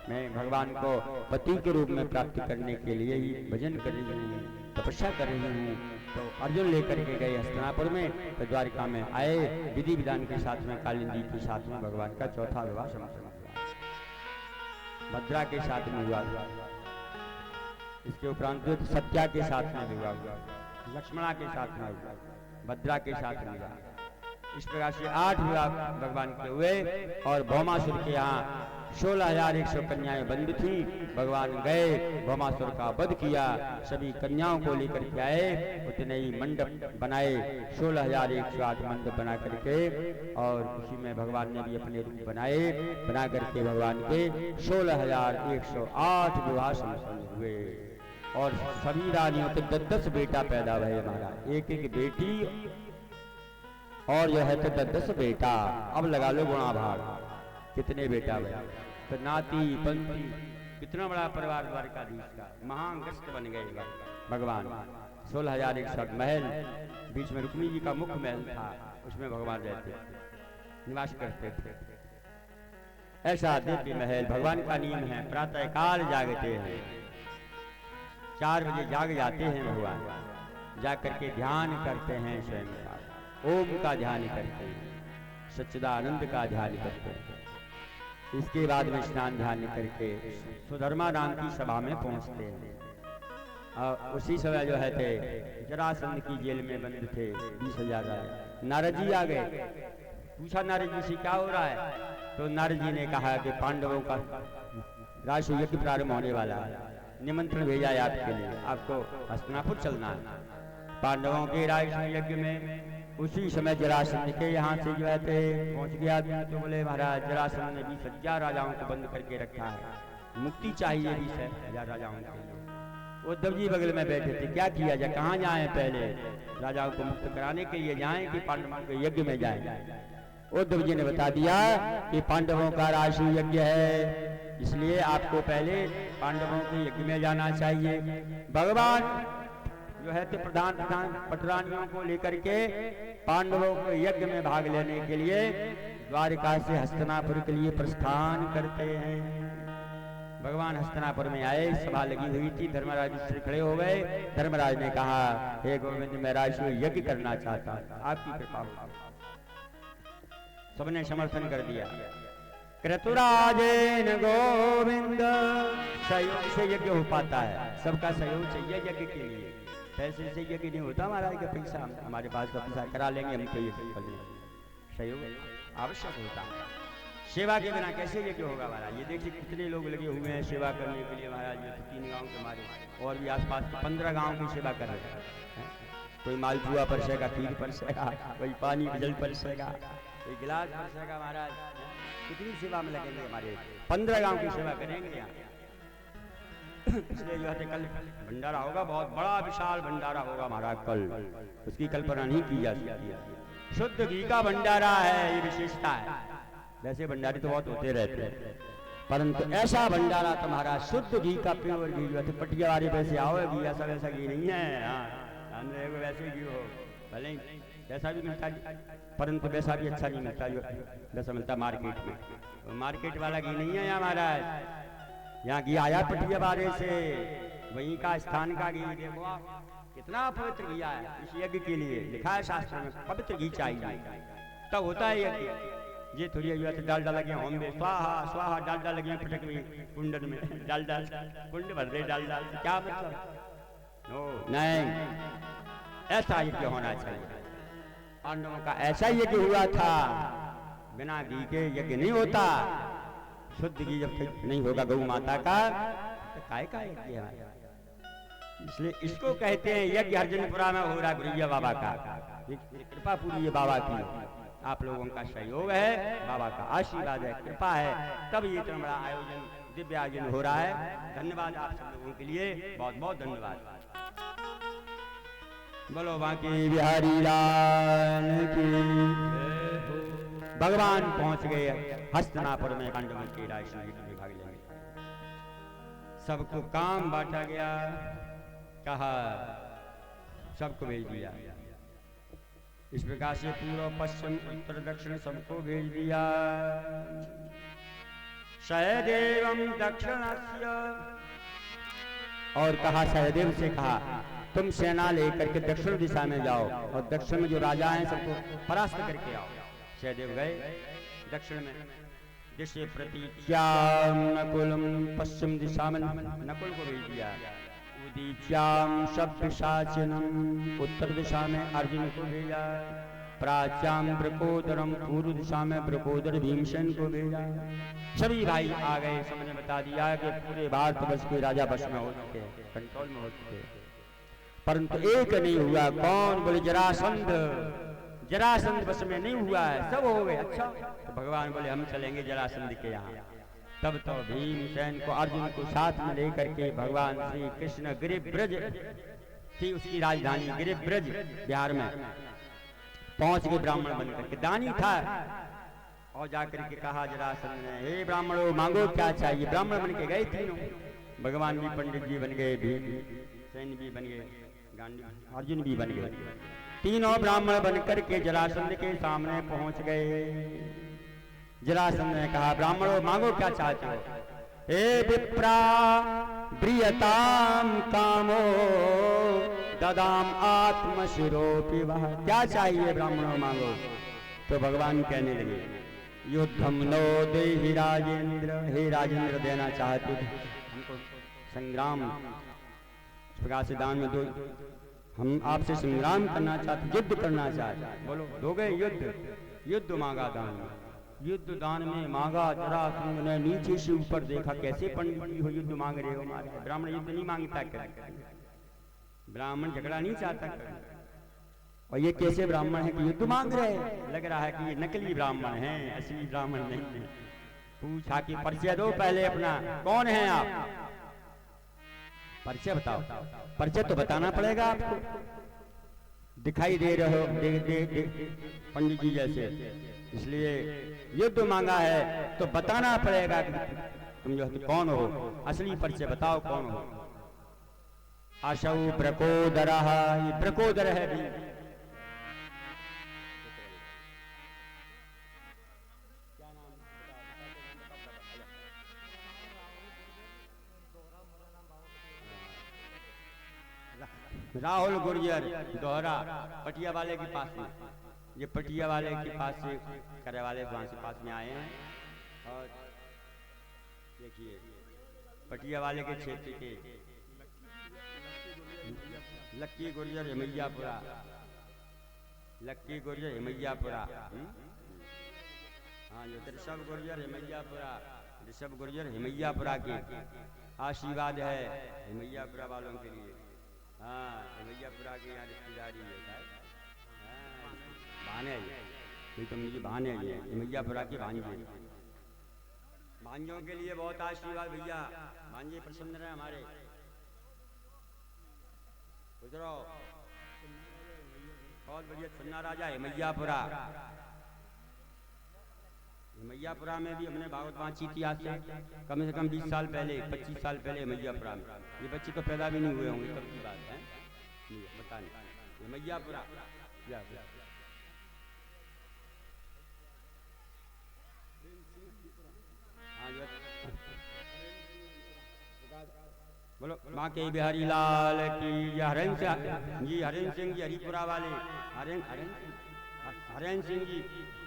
मैं भगवान को पति के रूप में प्राप्त करने के लिए ही भजन कर रही हूँ, तपस्या कर रही हूँ। तो अर्जुन लेकर के गए हस्तिनापुर में, तो द्वारका में आए, विधि विधान के साथ में कालिंदी के साथ में भगवान का चौथा विवाह संपन्न हुआ। भद्रा के साथ में हुआ, इसके उपरांत सत्या के साथ में विवाह हुआ, लक्ष्मणा के साथ में हुआ, भद्रा के साथ में हुआ। इस प्रकार से 8 विवाह भगवान के हुए। और भौमासुर के यहाँ 16,100 कन्याएं बंद थी। भगवान गए, भौमासुर का वध किया, सभी कन्याओं को लेकर के आए, उतने ही मंडप बनाए, 16,108 मंडप बना करके, और उसी में भगवान ने भी अपने रूप बनाए, बना करके भगवान के 16,108 विवाह संपन्न हुए। और सभी रानियों के 10-10 बेटा पैदा हुए महाराज, एक एक बेटी और जो है तो 10-10 बेटा। अब लगा लो गुणा भाग, कितने बेटा हुए, तो नाती पंथी, कितना बड़ा परिवार द्वारकाधीश का, महाग्रस्त बन गए भगवान। 16,108 महल, बीच में रुक्मी जी का मुख्य महल था, उसमें भगवान रहते थे, निवास करते थे। ऐसा दिव्य महल, भगवान का नियम है, प्रातः काल जागते हैं, 4 बजे जाग जाते हैं भगवान, जाग करके ध्यान करते हैं, स्वयं का ओम का ध्यान करते हैं, सच्चिदानंद का ध्यान करते हैं। इसके बाद में स्नान ध्यान करके सुधर्मा नाम की सभा में पहुंचते हैं। और उसी समय जो है थे जरासंध की जेल में बंद थे 20,000 राजा। नारद जी आ गए, पूछा नारद जी से क्या हो रहा है? तो नारद जी ने कहा कि पांडवों का राजसूय यज्ञ प्रारंभ होने वाला है, निमंत्रण भेजा है आपके लिए, आपको हस्तिनापुर चलना है। पांडवों के राजसूय यज्ञ में उसी समय जरासंध के यहाँ से जो है पहुंच गया। तो बोले महाराज जरासंध ने 20,000 राजाओं को बंद करके रखा है, मुक्ति चाहिए 20,000 राजाओं के लिए। उद्धव जी बगल में बैठे थे, क्या किया जाए, कहाँ जाएं, पहले राजाओं को मुक्त कराने के लिए जाएं कि पांडवों के यज्ञ में जाएं? उद्धव जी ने बता दिया कि पांडवों का राजसूय यज्ञ है, इसलिए आपको पहले पांडवों के यज्ञ में जाना चाहिए। भगवान जो है तो प्रधान पटरानियों को लेकर के पांडवों को यज्ञ में भाग लेने के लिए द्वारका से हस्तिनापुर के लिए प्रस्थान करते हैं। भगवान हस्तिनापुर में आए, सभा लगी हुई थी, धर्मराज से खड़े हो गए। धर्मराज ने कहा, हे गोविंद, मैं राजसूय यज्ञ करना चाहता हूं, आपकी कृपा हो। सबने समर्थन कर दिया। क्रतुराजेन गोविंद, सहयोग से यज्ञ हो पाता है, सबका सहयोग चाहिए यज्ञ के लिए। पैसे से यज्ञ नहीं होता महाराज का पैसा, हमारे पास का पैसा करा लेंगे, हम तो यज्ञ कर लेंगे। सहयोग आवश्यक होता है, सेवा के बिना कैसे यज्ञ होगा महाराज? ये देखिए कितने लोग लगे हुए हैं सेवा करने के लिए महाराज। ये 3 गांव के हमारे और भी आसपास के 15 गांव की सेवा कर रहे हैं। कोई मालपुआ परसेगा, खीर परसेगा, कोई पानी जल परसेगा, कोई गिलास परसेगा महाराज। कितनी सेवा में लगेंगे हमारे, 15 गांव की सेवा करेंगे यहाँ। इसलिए जो है कल भंडारा होगा, बहुत बड़ा विशाल भंडारा होगा महाराज कल, उसकी कल्पना नहीं की जा सकती है। शुद्ध घी का भंडारा है, ये विशेषता है। वैसे भंडारे तो बहुत होते रहते हैं, परंतु ऐसा भंडारा तुम्हारा शुद्ध घी का प्योर घी जो है पटिया वाले वैसे आओ घी ऐसा वैसा घी नहीं है। हाँ वैसे घी हो भले ही वैसा भी मिलता परंतु वैसा भी अच्छा नहीं मिलता जो वैसा मिलता मार्केट में। तो मार्केट वाला घी नहीं है यहाँ महाराज। यहाँ घी आया पटिया वाले से, वहीं का स्थान का घी। देखो आप कितना पवित्र घी आया इस यज्ञ के लिए। लिखा है शास्त्र में पवित्र घी चाहिए तब होता है यज्ञ। ये थोड़ी डाल डाला गया होम में स्वाहा स्वाहा डाल डाल लगे फटक में कुंडन में डाल डाल कुंड भर दे डाल डाल क्या मतलब। नो नहीं ऐसा यज्ञ होना चाहिए। पांडवों का ऐसा यज्ञ हुआ था। बिना घी के यज्ञ नहीं होता। शुद्ध घी जब नहीं होगा गौ माता का तो काय का यज्ञ है। इसलिए इसको कहते हैं यज्ञ अर्जुनपुरा में हो रहा है गुरुया बाबा का। कृपा पूरी है बाबा की। आप लोगों का सहयोग है, बाबा का आशीर्वाद है, कृपा है, तब ये इतना बड़ा आयोजन दिव्य आयोजन हो रहा है। धन्यवाद आप सब लोगों के लिए, बहुत बहुत धन्यवाद। बोलो बांके बिहारी लाल की। भगवान पहुंच गए हस्तिनापुर में। पांडवों के राष्ट्र में भाग लेंगे। सबको काम बांटा गया। कहा सबको भेज दिया। इस प्रकार से पूर्व पश्चिम उत्तर दक्षिण सबको भेज दिया। सहदेवम दक्षिणस्य और कहा सहदेव से कहा तुम सेना लेकर के दक्षिण दिशा में जाओ और दक्षिण में जो राजा हैं सबको परास्त करके आओ। सहदेव गए दक्षिण में। दिशे प्रतीच्याम नकुलम पश्चिम दिशा में नकुल को भेज दिया। उदीच्याम शब्दशाचिनम उत्तर दिशा में अर्जुन को भेजा। प्राच्याम प्रकोदरम पूर्व दिशा में प्रकोदर भीमसेन को भेजा। सभी भाई आ गए। सबने बता दिया कि पूरे भारतवर्ष के राजा वश में हो चुके हैं, कंट्रोल में हो चुके हैं। परंतु एक नहीं हुआ। कौन? बोले जरासंध। जरासंध वश में नहीं हुआ है, सब हो गए। अच्छा तो भगवान बोले हम चलेंगे जरासंध के यहाँ। तब तो भीमसेन को अर्जुन को साथ में लेकर के भगवान श्री कृष्ण गिरिब्रज थी उसकी राजधानी गिरिब्रज बिहार में पहुंच गए। ब्राह्मण बनकर के दानी था और जाकर के कहा जरासंध ने हे ब्राह्मणों मांगो क्या चाहिए। ब्राह्मण बन के गए तीनों। भगवान भी पंडित जी बन गए, भीमसेन भी बन गए, गांधी अर्जुन भी बन गए। तीनों ब्राह्मण बनकर के जरासंध के सामने पहुंच गए। जरासंध ने कहा ब्राह्मणों मांगो क्या चाहते हो। हे विप्रा ब्रियताम कामो ददाम आत्मशिरोपि वह। क्या चाहिए ब्राह्मणों मांगो। तो भगवान कहने लगे युद्धम नो देहि राजेंद्र। हे राजेंद्र देना चाहते थे हमको संग्राम। इस प्रकार से दान में दो। हम आपसे संग्राम करना चाहते, युद्ध करना चाहते। बोलो दोगे युद्ध। युद्ध मांगा दान में। युद्ध दान में मांगा। जरासंध ने नीचे से ऊपर देखा कैसे पंडित जी हो युद्ध मांग रहे हो। मारे ब्राह्मण युद्ध नहीं मांगता कर, ब्राह्मण झगड़ा नहीं चाहता कर। और ये कैसे ब्राह्मण है कि युद्ध मांग रहे हैं। लग रहा है कि ये नकली ब्राह्मण हैं, असली ब्राह्मण नहीं है। पूछा कि परिचय दो पहले अपना, कौन है आप, परिचय बताओ। परिचय तो बताना पड़ेगा आपको। दिखाई दे रहे हो पंडित जी जैसे, इसलिए युद्ध मांगा है तो बताना पड़ेगा कि तुम जो कौन हो। असली परिचय बताओ कौन हो। आशौ प्रकोदर। ये प्रकोदर है भी। राहुल गुर्जर दोहरा पटिया वाले के पास में। ये पटिया वाले के पास से करे वाले वहां से पास में आए हैं। और देखिए पटिया वाले के क्षेत्र के लक्की गुर्जर हिमैयापुरा। लक्की गुर्जर हिमैयापुरा। हाँ जो ऋषभ गुर्जर हिमैयापुरा। ऋषभ गुर्जर हिमैयापुरा के आशीर्वाद है हिमैयापुरा वालों के लिए। हाँ हिमैयापुरा की यहाँ रिश्तेदारी है। भाने तो मुझे भाने है हिमैयापुरा के भांजे। भांजों के लिए बहुत आशीर्वाद भैया। भांजे प्रसन्न रहे हमारे। गुजरो बहुत बढ़िया। छन्ना राजा हिमैयापुरा। मैयापुरा में भी हमने भागवत वांची थी आज से कम से कम 20 साल पहले, 25 साल पहले मैयापुरा में। ये बच्चे तो पैदा भी नहीं हुए होंगे तब की बात है, बता नहीं। ये मैयापुरा बोलो माँ के बिहारी लाल की। हरेंद्र जी, हरेंद्र सिंह जी हरिपुरा वाले, हरेंद्र सिंह जी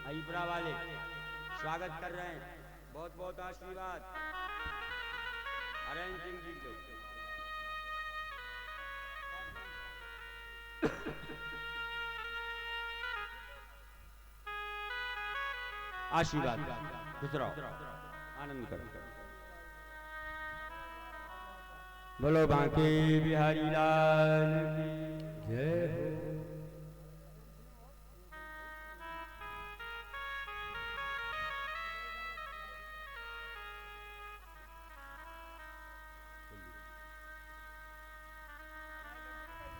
हरिपुरा वाले स्वागत कर रहे हैं, बहुत बहुत आशीर्वाद हरेंद्र सिंह जी को। आशीर्वाद दूसरा आनंद करो। बोलो बांके बिहारी लाल की जय हो।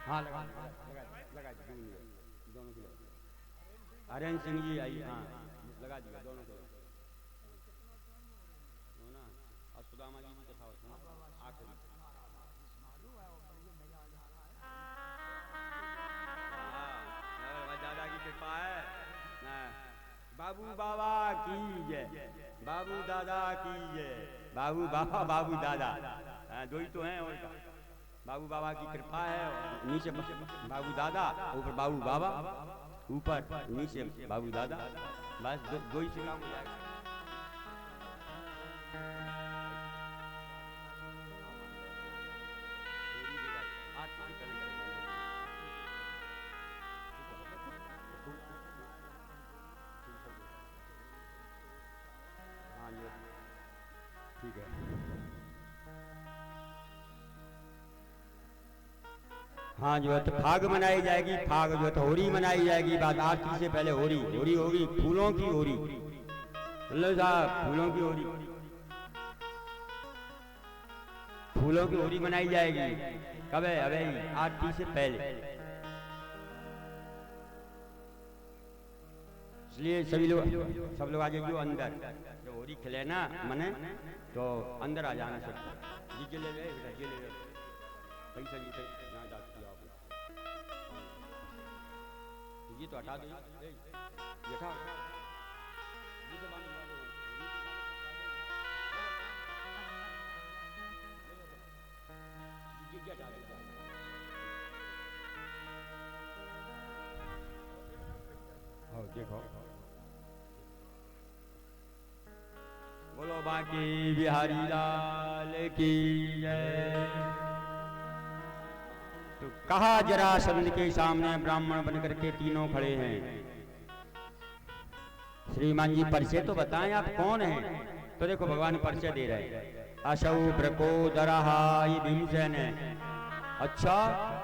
हाँ लगा दोनों को। हरेंद्र सिंह जी आइए, हाँ लगा दिया दोनों को ना। और सुदामा जी की कथा आखिरी दादा की कृपा है ना। बाबू बाबा की जय, बाबू दादा की जय, बाबू बाबा बाबू दादा, दो ही तो हैं और का। बाबू बाबा की कृपा है, नीचे बाबू दादा, ऊपर बाबू बाबा, ऊपर नीचे बाबू दादा, बस दो ही से काम हो जाएगा। ठीक है, हाँ जो है तो फाग मनाई जाएगी, फाग जो है तो होरी मनाई जाएगी। बात आरती से पहले होरी, होरी होगी फूलों की होरी, लो साहब फूलों की होरी, फूलों की होरी मनाई जाएगी। कब है? अबे आरती से पहले। इसलिए सभी लोग, सब लोग आ जाइए अंदर, जो होरी खिले ना मने तो अंदर आ जाना सब। जी ले ले बेटा, जी ले ले पैसा जी यहाँ जाती आप ये तो हटा दो, ये हटा ये तो बांध ये क्या डाल देखो। बोलो बांके बिहारी लाल की जय। तो कहा जरासंध के सामने ब्राह्मण बनकर के तीनों खड़े हैं। श्रीमान जी परिचय तो बताएं आप कौन हैं? तो देखो भगवान परिचय दे रहे हैं। अशौ ब्रकोदरहा, ये भीमसेन है। अच्छा,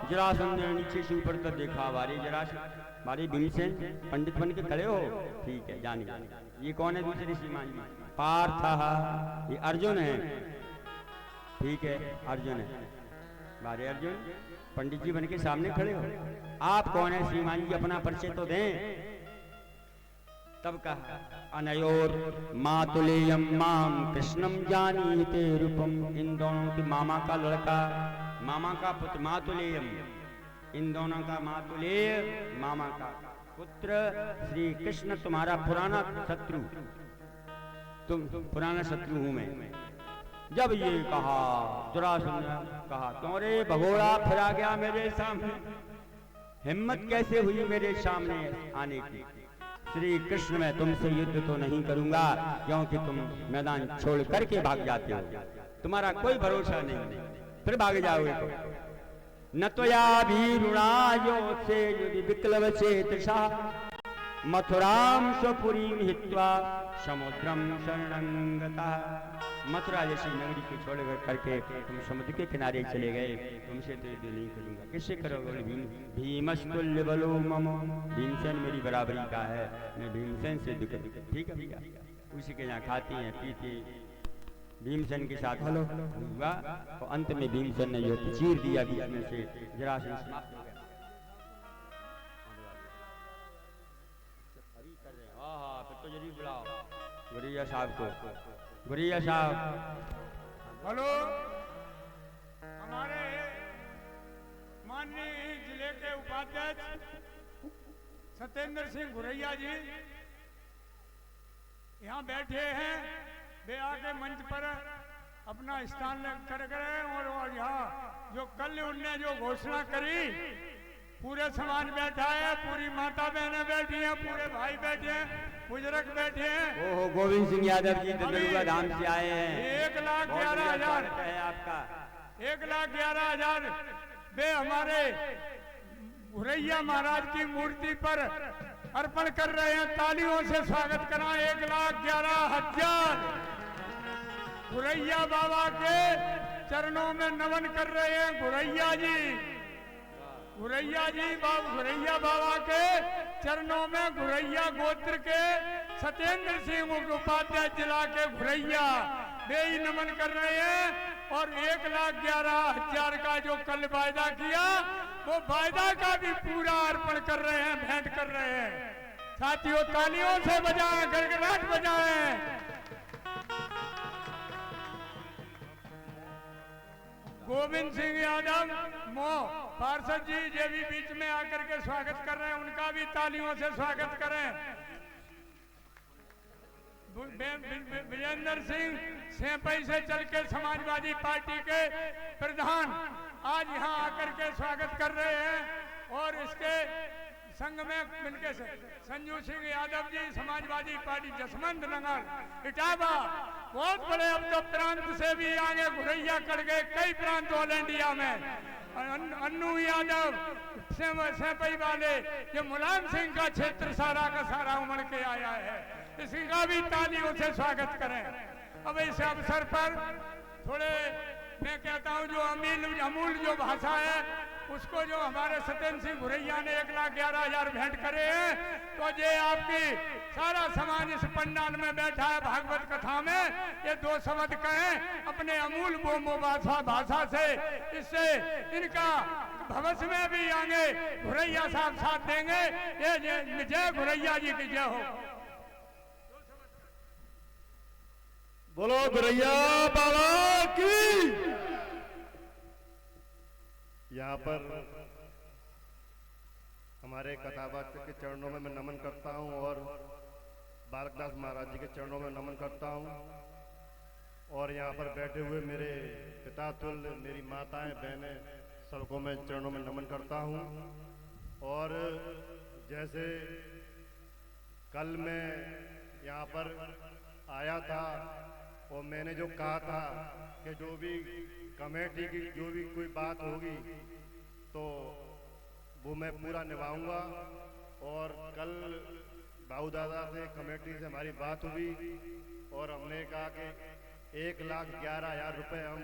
जरासंध ने नीचे से ऊपर तक देखा, हमारे जरासंध हमारे भीमसेन पंडित बन के खड़े हो, ठीक है जानिए। ये कौन है दूसरे श्रीमान जी? पार्थ, ये अर्जुन है, ठीक है अर्जुन है, हमारे अर्जुन पंडित जी बन के सामने खड़े हो। आप कौन है श्रीमान जी, अपना परिचय तो दें। तब कहा अनयोर मातुलेयम माम कृष्णम जानीते रूपम, इन दोनों के मामा का लड़का, मामा का पुत्र मातुलेयम, इन दोनों का मातुलेय मामा का पुत्र श्री कृष्ण तुम्हारा पुराना शत्रु, तुम पुराना शत्रु हूं मैं। जब ये कहा जरासंध ने कहा, क्यों रे भगोड़ा फिरा गया मेरे सामने, हिम्मत कैसे हुई मेरे सामने आने की? श्री कृष्ण मैं तुमसे युद्ध तो नहीं करूंगा, क्योंकि तुम मैदान छोड़ करके भाग जाते हो, तुम्हारा कोई भरोसा नहीं, फिर भाग जाओगे तो। न त्वया भीरुणायो से यदि विक्लव चेतसा, मथुराम स्वपुरीं हित्वा समुद्रम शरणं गतः। मथुरा जैसी नगरी को छोड़ करके तुम समुद्र के किनारे चले गए, तुमसे तो युद्ध नहीं करूंगा। किससे करोगे? भीमस्तुल्य बलो मम, भीमसेन मेरी बराबरी का है, मैं भीमसेन से युद्ध करूंगा। ठीक है भैया, उसी के यहाँ खाती हैं पीती, भीमसेन के साथ हलो हुआ, तो अंत में भीमसेन ने युद्ध चीर दिया बीच में से, जरासंध समाप्त हो गया। हाँ हाँ फिर तो जरूर बुलाओ, गुरैया साहब को, गुरैया साहब। हेलो, हमारे माननीय जिले के उपाध्यक्ष सत्येंद्र सिंह गुरैया जी यहाँ बैठे हैं। वे आके मंच पर अपना स्थान कर गए और यहाँ जो कल उनने जो घोषणा करी, पूरे समाज बैठा है, पूरी माता बहनें बैठी हैं, पूरे भाई बैठे हैं, बुजुर्ग बैठे हैं। ओहो, गोविंद सिंह यादव जी दंदलुआ धाम से आए हैं। 1,11,000 है आपका। 1,11,000 वे हमारे गुरैया महाराज की मूर्ति पर अर्पण कर रहे हैं। तालियों से स्वागत करा। 1,11,000 गुरैया बाबा के चरणों में नमन कर रहे हैं। गुरैया जी, गुरैया जी, गुरैया बाबा के चरणों में गुरैया गोत्र के सत्येंद्र सिंह उपाध्याय जिला के गुरैया वे ही नमन कर रहे हैं। और 1,11,000 का जो कल वायदा किया, वो वायदा का भी पूरा अर्पण कर रहे हैं, भेंट कर रहे हैं। साथियों, तालियों से बजाएं, गड़गड़ाहट बजाएं। गोविंद सिंह यादव मो पार्षद जी ये भी बीच में आकर के स्वागत कर रहे हैं, उनका भी तालियों से स्वागत करें। विजेंद्र सिंह सेपई से चल के समाजवादी पार्टी के प्रधान आज यहाँ आकर के स्वागत कर रहे हैं। और इसके संघ में मिलकर संजू सिंह यादव जी समाजवादी पार्टी जसवंत नगर इटावा, बहुत बड़े अब तो प्रांत से भी आगे गुरैया कर गए, कई प्रांत ऑल इंडिया में। अन्नू यादव सेपई वाले, ये मुलायम सिंह का क्षेत्र सारा का सारा उमड़ के आया है, इसी का भी तालियों से स्वागत करें। अब इस अवसर पर थोड़े मैं कहता हूँ जो अमूल जो भाषा है उसको जो हमारे सत्येंद्र सिंह गुरैया ने 1,11,000 भेंट करे हैं, तो ये आपकी सारा समाज इस पंडाल में बैठा है भागवत कथा में, ये 2 शब्द कहें अपने अमूल बोमो भाषा से, इससे इनका भविष्य में भी आगे गुरैया साहब साथ देंगे। ये जय गुरैया जी की जय हो। बोलो गुरैया बाबा की। यहाँ पर हमारे कथावाचक के चरणों में मैं नमन करता हूँ और बालकदास महाराज जी के चरणों में नमन करता हूँ। और यहाँ पर बैठे हुए मेरे पिता तुल्य मेरी माताएं बहनें सबको मैं चरणों में नमन करता हूँ। और जैसे कल मैं यहाँ पर आया था और मैंने जो कहा था कि जो भी कमेटी की जो भी कोई बात होगी तो वो मैं पूरा निभाऊंगा। और कल बाबू दादा से कमेटी से हमारी बात हुई और हमने कहा कि 1,11,000 रुपये हम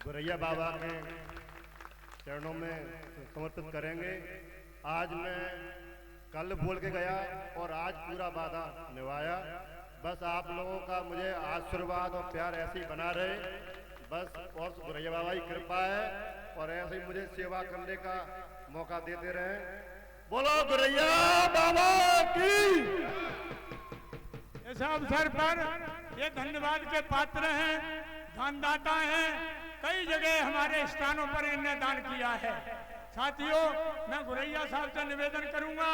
गुरैया बाबा के चरणों में समर्पित करेंगे। आज मैं कल बोल के गया और आज पूरा वादा निभाया। बस आप लोगों का मुझे आशीर्वाद और प्यार ऐसे ही बना रहे, बस। और गुरैया बाबा की कृपा है और ऐसे ही मुझे सेवा करने का मौका देते रहे। बोलो गुरैया बाबा की। इस अवसर पर ये धन्यवाद के पात्र हैं, दानदाता हैं, कई जगह हमारे स्थानों पर इन्होंने दान किया है। साथियों, मैं गुरैया साहब से निवेदन करूंगा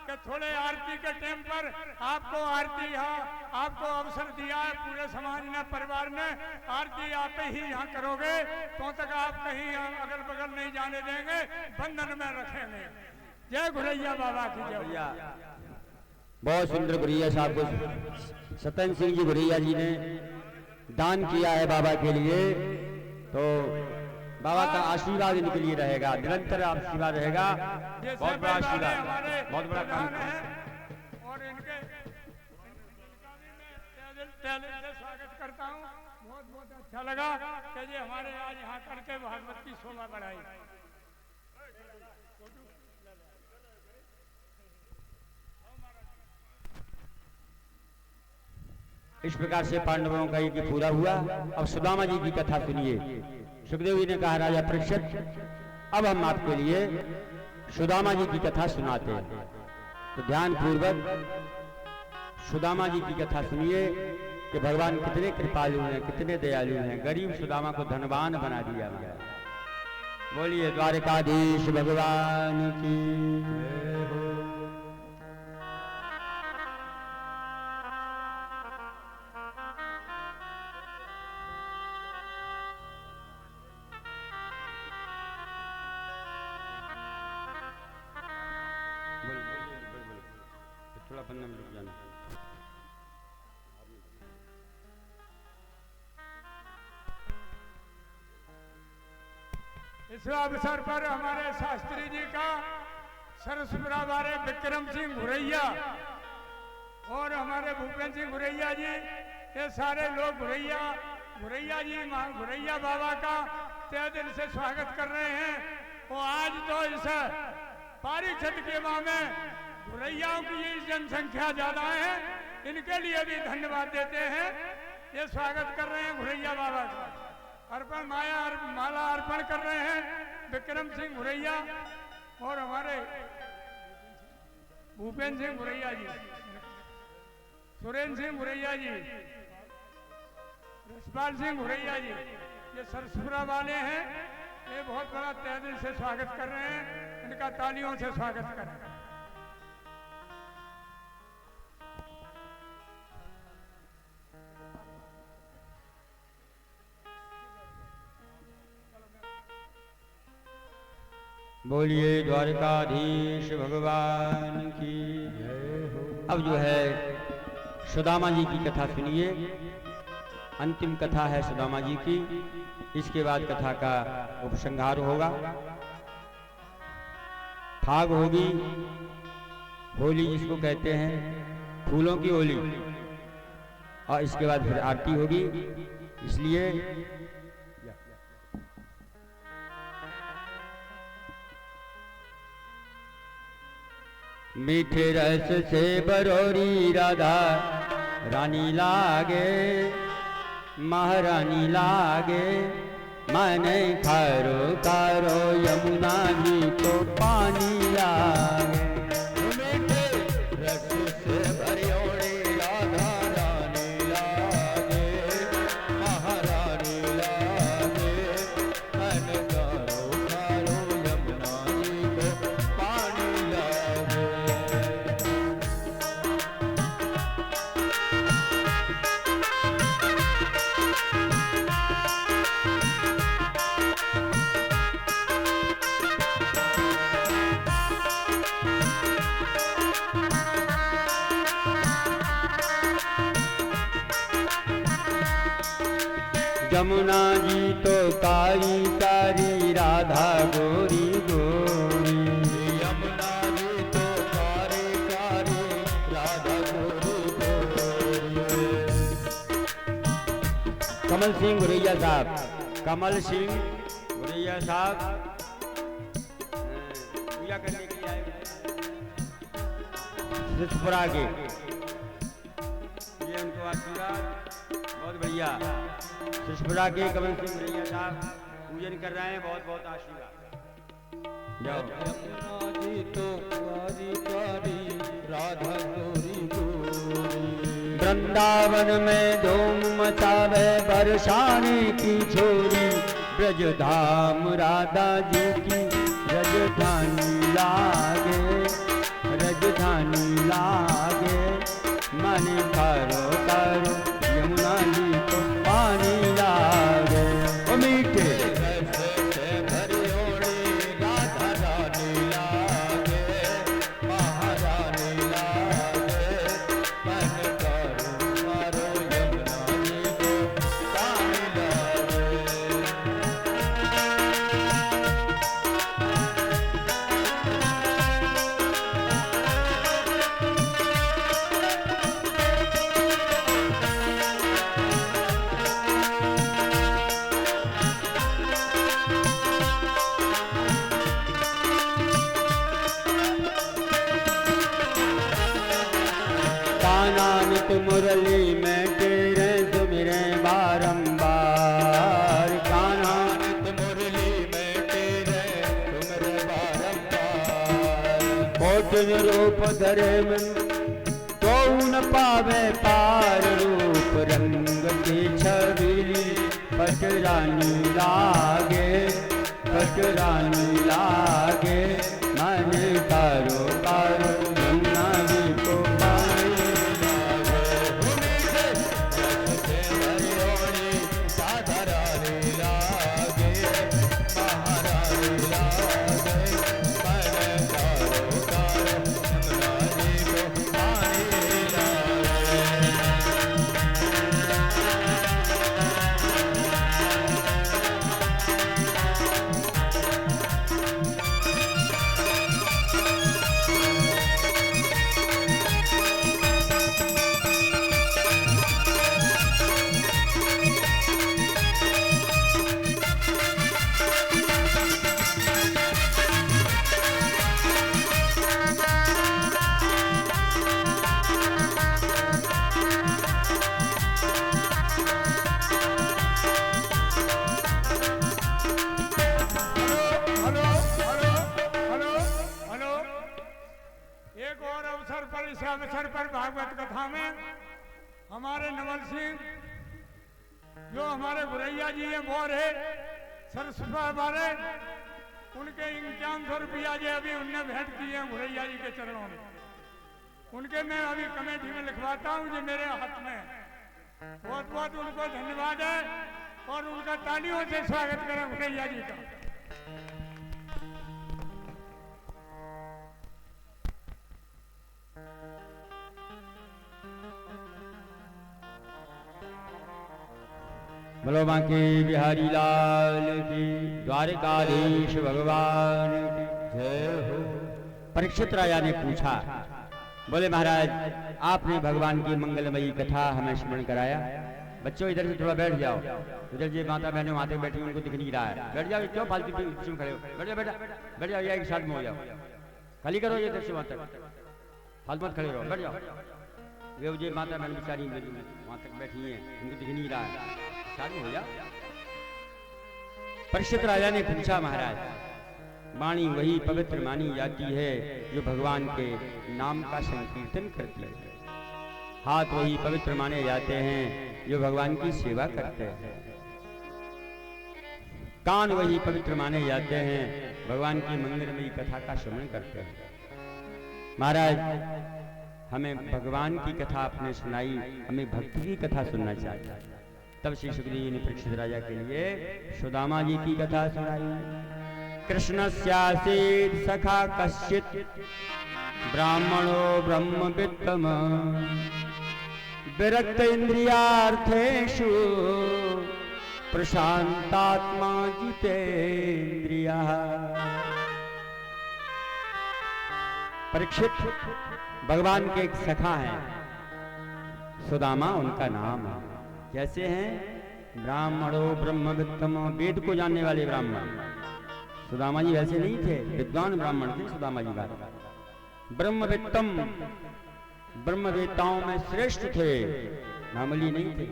कि थोड़े आरती के टाइम पर आपको आरती आपको अवसर दिया है, पूरे समाज ने परिवार ने, आरती आप ही यहाँ करोगे तो तक आप कहीं अगल बगल नहीं जाने देंगे, बंधन में रखेंगे। जय गुरैया बाबा की जय। बहुत सुंदर गुरैया साहब को सत्येंद्र सिंह जी गुरैया जी ने दान किया है बाबा के लिए, तो बाबा का आशीर्वाद इनके लिए रहेगा, निरंतर आशीर्वाद रहेगा। बहुत बड़ा आशीर्वाद, बहुत बड़ा काम है। और इनके स्वागत करता हूँ। बहुत बहुत अच्छा लगा कि ये हमारे आज यहाँ करके भागवत की शोभा बढ़ाई। इस प्रकार से पांडवों का यज्ञ पूरा हुआ। अब सुदामा जी की कथा सुनिए। सुखदेव जी ने कहा, राजा परीक्षित, अब हम आपके लिए सुदामा जी की कथा सुनाते हैं, तो ध्यान पूर्वक सुदामा जी की कथा सुनिए कि भगवान कितने कृपालु हैं, कितने दयालु हैं। गरीब सुदामा को धनवान बना दिया महाराज। बोलिए द्वारकाधीश भगवान की जय हो। थोड़ा पन्ना में रुक जाना। इस अवसर पर हमारे शास्त्री जी का सरसपुरा वाले विक्रम सिंह घुरैया और हमारे भूपेंद्र सिंह घुरैया जी, ये सारे लोग घुरैया जी घुरैया बाबा का तहे दिल से स्वागत कर रहे हैं। और आज तो इस पारिक्षेत्र के माह में घुरैयाओं की ये जनसंख्या ज्यादा है, इनके लिए भी धन्यवाद देते हैं। ये स्वागत कर रहे हैं घुरैया बाबा का। अर्पण माला अर्पण कर रहे हैं विक्रम सिंह घुरैया और हमारे भूपेंद्र सिंह घुरैया जी, सुरेंद्र सिंह घुरैया जी, रसपाल सिंह घुरैया जी, ये सरसपुरा वाले हैं। ये बहुत बड़ा तहे दिल से स्वागत कर रहे हैं, इनका तालियों से स्वागत करें। बोलिए द्वारकाधीश भगवान की जय हो। अब जो है सुदामा जी की कथा सुनिए। अंतिम कथा है सुदामा जी की। इसके बाद कथा का उपसंहार होगा, फाग होगी, होली जिसको कहते हैं, फूलों की होली, और इसके बाद फिर आरती होगी। इसलिए मीठे रस से बरोरी राधा रानी लागे, महारानी लागे, मन खारो कारो यमुना जी को पानी लागे। मीठे रस से बरोरी राधा रानी लागे, महारानी लागे, मन खारो कारो यमुना जी को पानी लागे। यमुना जी तो कारी कारी राधा गोरी गोरी, यमुना जी तो कारी कारी राधा गोरी गोरी। कमल सिंह घुरैया साहब, कमल सिंह घुरैया साहब पूजा करने के लिए आए सरसपुरा के, ये उनको आशीर्वाद बहुत बढ़िया। सरसपुरा के कमल सिंह घुरैया साहब पूजन कर रहे हैं, बहुत बहुत आशीर्वाद। यमुना जी तो कारी कारी राधा गोरी गोरी, वृंदावन में धूम मचावे बरसाने की छोरी, ब्रजधाम राधा जी की रजधानी लागे, रजधानी लागे, मन करो करो यमुना जी को पानी लागे। ओ मीठे रस से भरियोड़ी राधा रानी लागे, महारानी लागे, मन करो करो यमुना जी को पानी लागे। कानानित मुरली में तेरे सुमिरे बारंबार, कानानित मुरली में तेरे सुमिरे बारंबार। कोटिन रूप धरे मन तो न पावे पार रूप रंग की छवि पटरानी लागे पटरानी लागे मन कारो कारो यमुना जी को पानी लागे साधरानी लागे महारानी लागे मन कारो कारो यमुना जी को पानी अवसर पर भागवत कथा में हमारे नवल सिंह जो हमारे भुरैया जी हैं वो रहे सरस्वती हमारे उनके 5100 रुपया जो अभी उनने भेंट किए हैं भुरैया जी के चरणों में उनके मैं अभी कमेटी में लिखवाता हूँ जो मेरे हाथ में बहुत बहुत उनको धन्यवाद है और उनका तालियों से स्वागत करें भुरैया जी का। बोलो बांके बिहारी लाल की द्वारकाधीश भगवान की जय हो। परीक्षित राजा ने पूछा बोले महाराज आपने भगवान की मंगलमयी कथा हमें स्मरण कराया। बच्चों इधर से थोड़ा बैठ जाओ इधर जी माता बहनों माते बैठी उनको दिख नहीं रहा है बैठ जाओ क्यों फालतू क्यों खड़े हो बैठ जाओ बेटा बैठ जाओ एक साथ में हो जाओ खाली करो ये इधर से वहां तक फालतू मत खड़े रहो बैठ जाओ। वे जी माता बहन बेचारी वहां तक बैठी है उनको दिख नहीं रहा है शादी हो जा। परीक्षित राजा ने पूछा महाराज वाणी वही पवित्र मानी जाती है जो भगवान के नाम का संकीर्तन करती है हाथ वही पवित्र माने जाते हैं जो भगवान की सेवा करते हैं कान वही पवित्र माने जाते हैं भगवान की मंगलमयी कथा का श्रवण करते हैं। महाराज हमें भगवान की कथा आपने सुनाई हमें भक्ति की कथा सुनना चाहिए। तब श्री सुखदेव ने परीक्षित राजा के लिए सुदामा जी की कथा सुनाई। कृष्णस्यासीत् सखा कश्चित् ब्राह्मणो ब्रह्मवित्तम विरक्त इंद्रियार्थेषु प्रशांतात्मा जितेन्द्रियः। परीक्षित भगवान के एक सखा हैं सुदामा उनका नाम है। कैसे हैं? ब्राह्मणो ब्रह्मवित्तमो वेद को जानने वाले ब्राह्मण। सुदामा जी वैसे नहीं थे विद्वान ब्राह्मण थे सुदामा जी बात। ब्रह्मवित्तम ब्रह्मवेत्ताओं में श्रेष्ठ थे मामूली नहीं थे।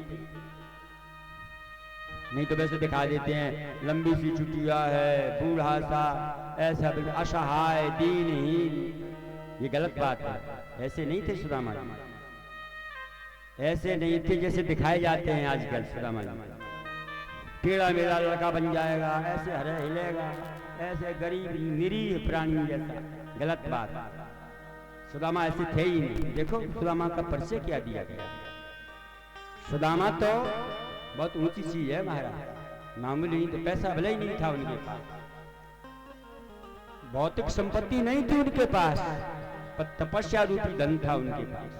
नहीं तो वैसे दिखा देते हैं लंबी सी चुटिया है बूढ़ा सा ऐसा असहाय दीनहीन ये गलत बात है। ऐसे नहीं थे सुदामा जी ऐसे नहीं थे जैसे दिखाए जाते हैं आजकल। सुदामा जी टेढ़ा मेढ़ा लड़का बन जाएगा ऐसे हरे हिलेगा ऐसे गरीब निरीह प्राणी जैसा गलत बात। सुदामा ऐसे थे ही नहीं। देखो सुदामा का परिचय क्या दिया गया। सुदामा तो बहुत ऊंची चीज है महाराज मामूली नहीं। तो पैसा भले ही नहीं था उनके पास भौतिक संपत्ति नहीं थी उनके पास पर तपस्या रूपी धन था उनके पास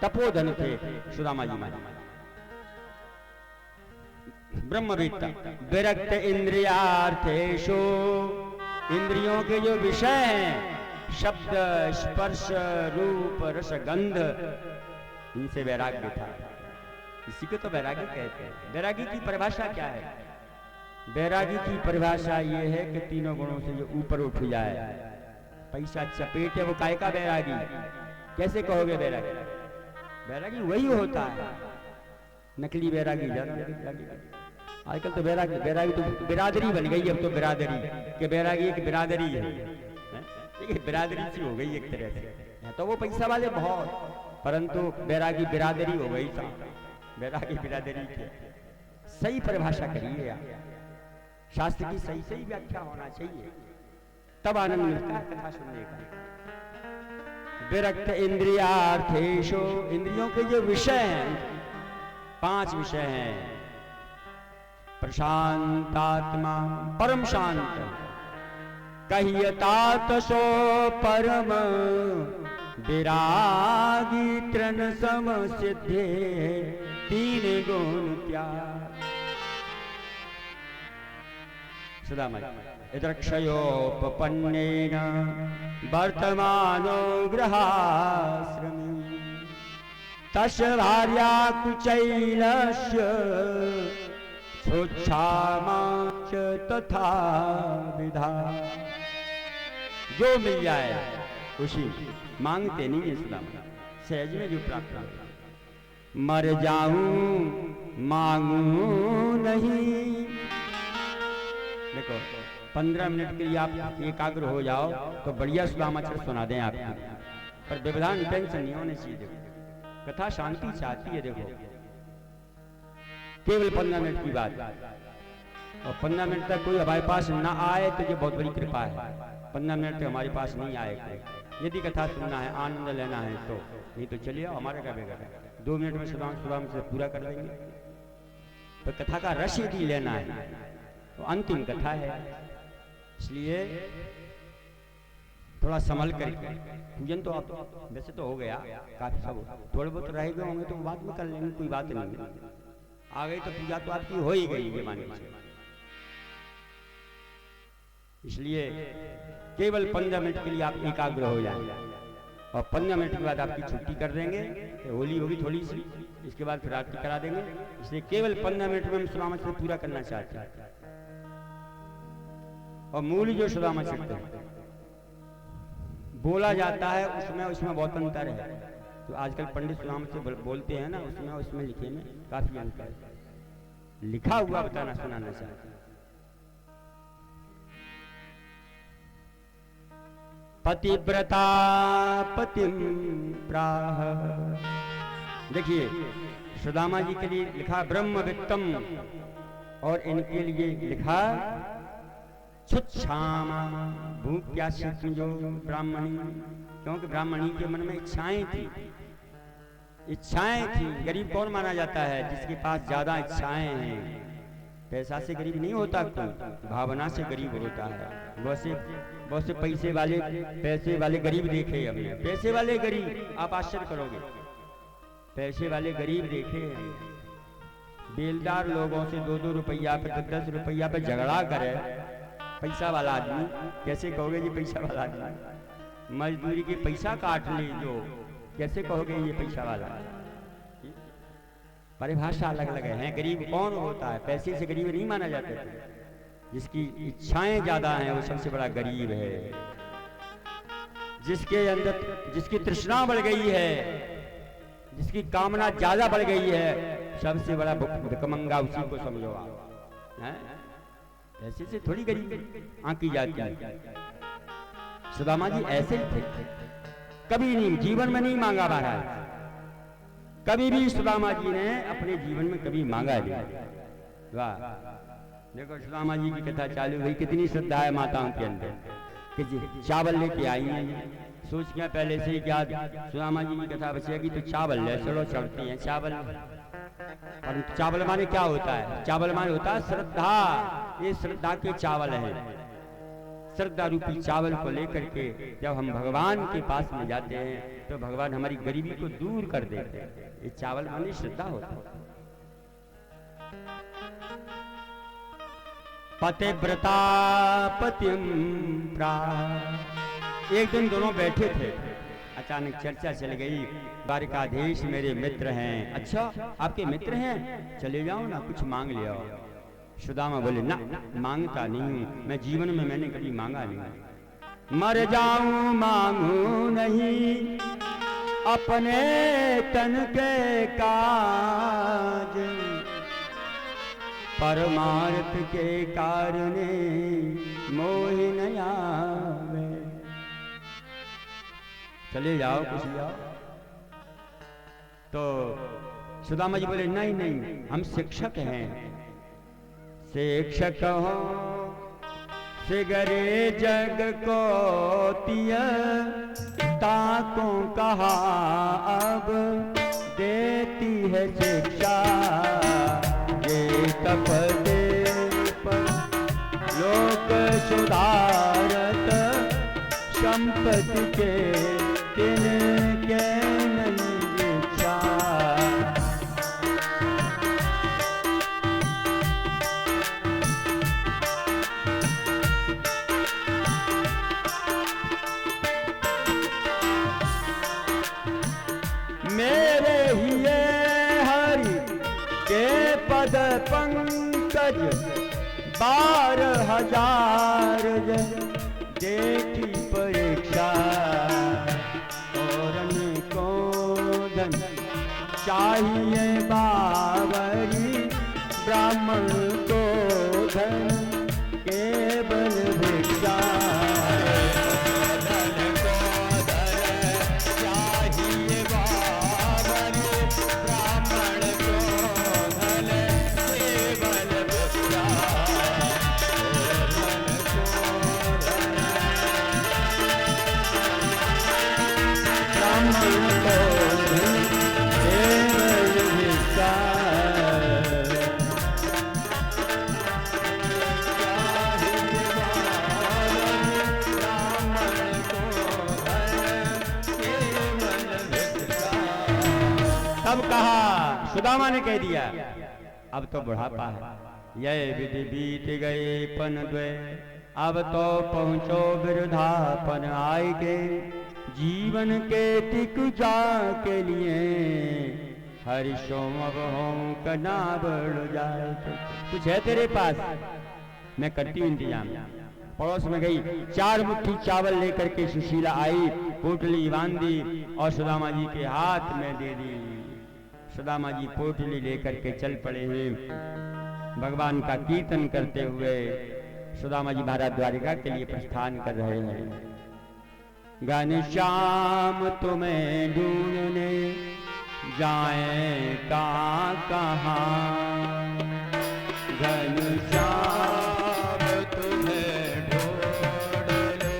तपोधन थे सुदामा जी महाराज। ब्रह्मवित्ता विरक्त इंद्रियार्थेषु इंद्रियों के जो विषय हैं शब्द स्पर्श रूप रस गंध इनसे वैराग्य था। इसी को तो वैरागी कहते हैं। वैरागी की परिभाषा क्या है? वैरागी की परिभाषा ये है कि तीनों गुणों से जो ऊपर उठ जाए। पैसा चपेटे वो काय का वैरागी? कैसे कहोगे वैरागी? वैरागी वही होता है। नकली वैरागी आजकल तो वैरागी तो बिरादरी बन गई। अब तो बिरादरी कि वैरागी एक बिरादरी है। बिरादरी सी हो गई एक तरह से। तो वो पैसा वाले बहुत परंतु बैरागी बिरादरी हो गई था। बैरागी बिरादरी की सही परिभाषा करिए आप, शास्त्र की सही सही व्याख्या होना चाहिए, तब आनंद मिलता है कथा सुनने का। विरक्त इंद्रियार्थेषु, इंद्रियों के जो विषय हैं 5 विषय हैं। प्रशांतात्मा, परम शांत, कहियतात सो परम विरागी तृण सम सिद्धे 3 गुण त्याग। सुदामा इदक्षयोपपन्नेन वर्तमानो गृहाश्रमे तस्य भार्या कुचैलस्य सोच्छामाच तथा विधा। जो मिल जाए उसी, मांगते नहीं है सुदामा, सहज में जो प्राप्त हो। मर जाऊं मांगू नहीं। देखो 15 मिनट के लिए आप एकाग्र हो जाओ तो बढ़िया सुदामाचरण सुना दें आपको, पर व्यवधान टेंशन नहीं होने चाहिए। देखो कथा शांति चाहती है, देखो केवल 15 मिनट की बात, और 15 मिनट तक कोई हमारे पास ना आए तो ये बहुत बड़ी कृपा है। 15 मिनट तक हमारे पास नहीं आए कोई, यदि कथा सुनना है, आनंद लेना है तो नहीं तो चलिए आओ, हमारे क्या बेगा 2 मिनट में सुदाम से पूरा कर देंगे। तो कथा का रस यदि लेना है तो अंतिम कथा है, इसलिए थोड़ा संभल कर। पूजन तो आप वैसे तो हो गया काफी, सब थोड़े बहुत रह गए होंगे तो बाद में कर लेंगे, कोई बात नहीं। आ गई तो पूजा तो आपकी हो ही गई ये मान लीजिए। इसलिए केवल 15 मिनट के लिए आप एकाग्र हो जाएंगे, और 15 मिनट के बाद आपकी छुट्टी कर देंगे, होली होगी थोड़ी सी, इसके बाद फिर आरती करा देंगे। इसलिए केवल 15 मिनट में हम सुदामाचरण पूरा करना चाहते हैं। और मूल जो सुदामाचरण बोला जाता है उसमें बहुत अंतर है। तो आजकल पंडित सुदामाचरण से बोलते हैं ना, उसमें लिखे में काफी अंतर है। लिखा हुआ बताना सुनाना चाहते हैं। पतिव्रता पतिम प्राह। देखिए सुदामा जी के लिए लिखा ब्रह्म वित्तम, और इनके लिए लिखा छुच्छामा, भूख प्यासी जो ब्राह्मणी, क्योंकि ब्राह्मणी के मन में इच्छाएं थी। गरीब कौन माना जाता है? जिसके पास ज्यादा इच्छाएं हैं। पैसा से गरीब नहीं होता, कोई भावना से गरीब होता है। बहुत से पैसे वाले गरीब देखे हमने, पैसे वाले गरीब, आप आश्चर्य करोगे, पैसे वाले गरीब देखे हैं। बेलदार लोगों से 2-2 रुपया पे 10-10 रुपया पे झगड़ा करे पैसा वाला आदमी, कैसे कहोगे ये पैसा वाला आदमी? मजदूरी के पैसा काट ले जो, कैसे कहोगे ये पैसा वाला? परिभाषा अलग अलग है। गरीब कौन होता है? पैसे से गरीब नहीं माना जाता है। जिसकी इच्छाएं ज्यादा हैं वो सबसे बड़ा गरीब है। जिसके अंदर जिसकी तृष्णा बढ़ गई है, जिसकी कामना ज्यादा बढ़ गई है, सबसे बड़ा भिखमंगा उसी को समझो आप। ऐसे से थोड़ी गरीब आंकी जाती है। सुदामा जी ऐसे ही थे, कभी नहीं जीवन में नहीं मांगा महाराज, कभी भी सुदामा जी ने अपने जीवन में कभी मांगा नहीं। वाह, देखो सुदामा जी की कथा चालू हुई, कितनी श्रद्धा है माताओं के अंदर कि चावल लेके आई हैं। सोच के पहले से ही क्या सुदामा जी की कथा बचेगी तो चावल ले चलो, चढ़ती हैं चावल। और चावल माने क्या होता है? चावल माने होता है श्रद्धा। ये श्रद्धा के चावल हैं। श्रद्धा रूपी चावल को लेकर के जब हम भगवान के पास में जाते हैं तो भगवान हमारी गरीबी को दूर कर देते हैं। ये चावल माने श्रद्धा होता है। पतिव्रता पतिम प्राह। एक दिन दोनों बैठे थे, अचानक चर्चा चल गई, द्वारिकाधीश मेरे मित्र हैं। अच्छा आपके मित्र हैं, चले जाओ ना, कुछ मांग ले आओ। सुदामा बोले ना, मांगता नहीं हूं मैं, जीवन में मैंने कभी मांगा नहीं। मर जाऊं मांगू नहीं, अपने तन के काज, परमार्थ के कारणे मोह न आवे। चले जाओ, कुछ जाओ, तो सुदामा जी बोले नहीं नहीं, हम शिक्षक हैं। शिक्षक हो सिगरे जग को तिय ताको कहा अब देती है शिक्षा। ये तप दे लोक सुधारत संपत्ति के तिनके इच्छा। मेरे ही हरि के पद पंकज 12,000 देखी परीक्षा। और को धन चाहिए बावरी, ब्राह्मण को धन केवल भिक्षा। तब कहा, सुदामा ने कह दिया अब तो बुढ़ापा है, यह विधि बीत गए पन द्वय, अब तो पहुंचो वृद्धापन आएगे। जीवन के तिकुजा के लिए हरिशोम अब हों कना बढ़ जाए। कुछ है तेरे पास? मैं करती हूँ इंतजाम। पड़ोस में गई, 4 मुट्ठी चावल लेकर के सुशीला आई, पोटली बांधी और सुदामा जी के हाथ में दे दी। सुदामा जी पोटली लेकर के चल पड़े हैं। भगवान का कीर्तन करते हुए सुदामा जी महाराज द्वारिका के लिए प्रस्थान कर रहे हैं। घनश्याम तुम्हें ढूंढने जाए कहाँ कहाँ, घनश्याम तुम्हें ढूंढने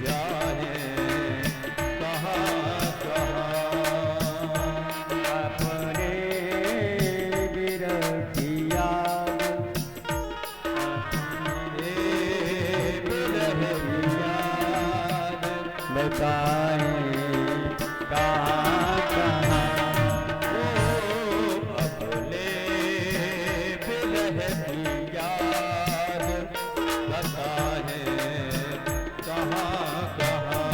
जाए कहाँ कहाँ। अपने बिरहिया बताए कहाँ कहाँ, अपने बिरह की याद बताए कहाँ कहाँ।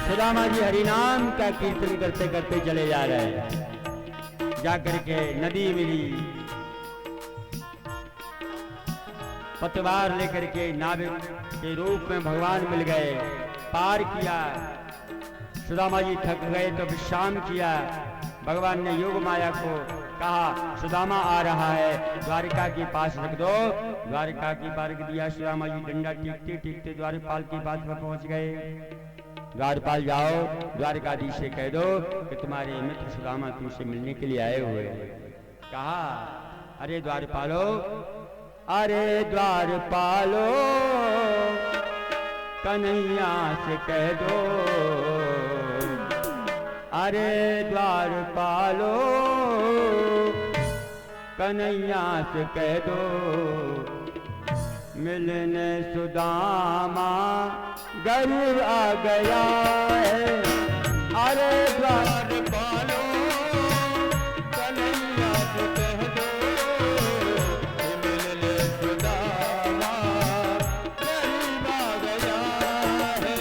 सुदामा जी हरिनाम का कीर्तन करते करते चले जा रहे हैं। जाकर के नदी मिली, पतवार लेकर के नाविक के रूप में भगवान मिल गए, पार किया। सुदामा जी थक गए तो विश्राम किया। भगवान ने योग माया को कहा सुदामा आ रहा है, द्वारिका के पास रख दो। द्वारिका की पार दिया। सुदामा जी डंडा टीकते टीकते द्वारपाल के पास में पहुंच गए। द्वारपाल जाओ, द्वारकाधीश से कह दो कि तुम्हारे मित्र सुदामा तुमसे मिलने के लिए आए हुए हैं। कहा अरे द्वारपालो, अरे द्वारपालो, कन्हैया से कह दो, अरे द्वारपालो, कन्हैया से कह दो, मिलने सुदामा घर आ गया है। अरे द्वारपालो, कन्हैया से कह दो, मिलने सुदामा घर आ गया है।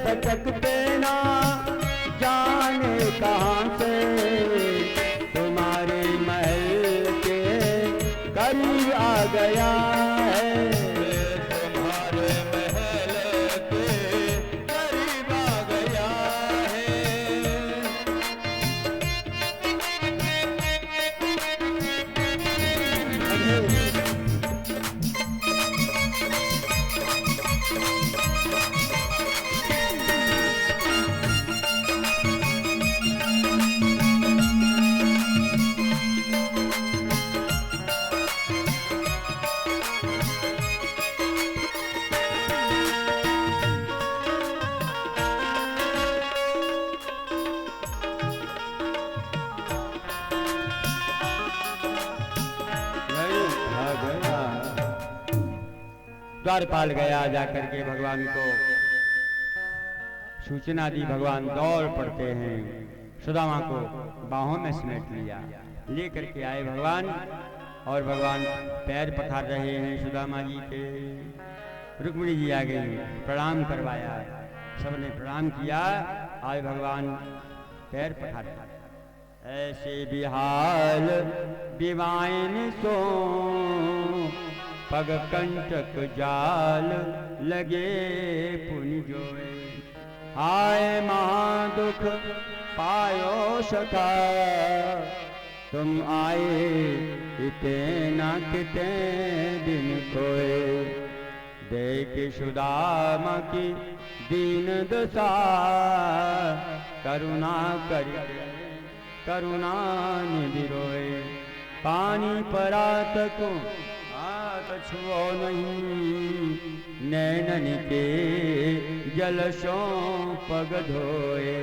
भटकते ना जाने कहाँ से, तुम्हारे महल के करीब आ गया है, तुम्हारे महल के करीब आ गया है। द्वारपाल गया, जाकर के भगवान को सूचना दी। भगवान दौड़ पड़ते हैं, सुदामा को बाहों में समेट लिया, लेकर के आए भगवान। और भगवान पैर पखार रहे हैं सुदामा जी के। रुक्मिणी जी आ गई, प्रणाम करवाया, सबने प्रणाम किया। आए भगवान पैर पखार, ऐसे बिहाल बिवाइन सो पग कंटक जाल लगे पुनि जोए, हाय महादुख पायो सखा, तुम आए इते न किते दिन खोए, देख सुदामा की दीन दशा, करुणा करि करुणा निधि रोए, पानी परात को छुओ नहीं, नैनन के जलसों पग धोए।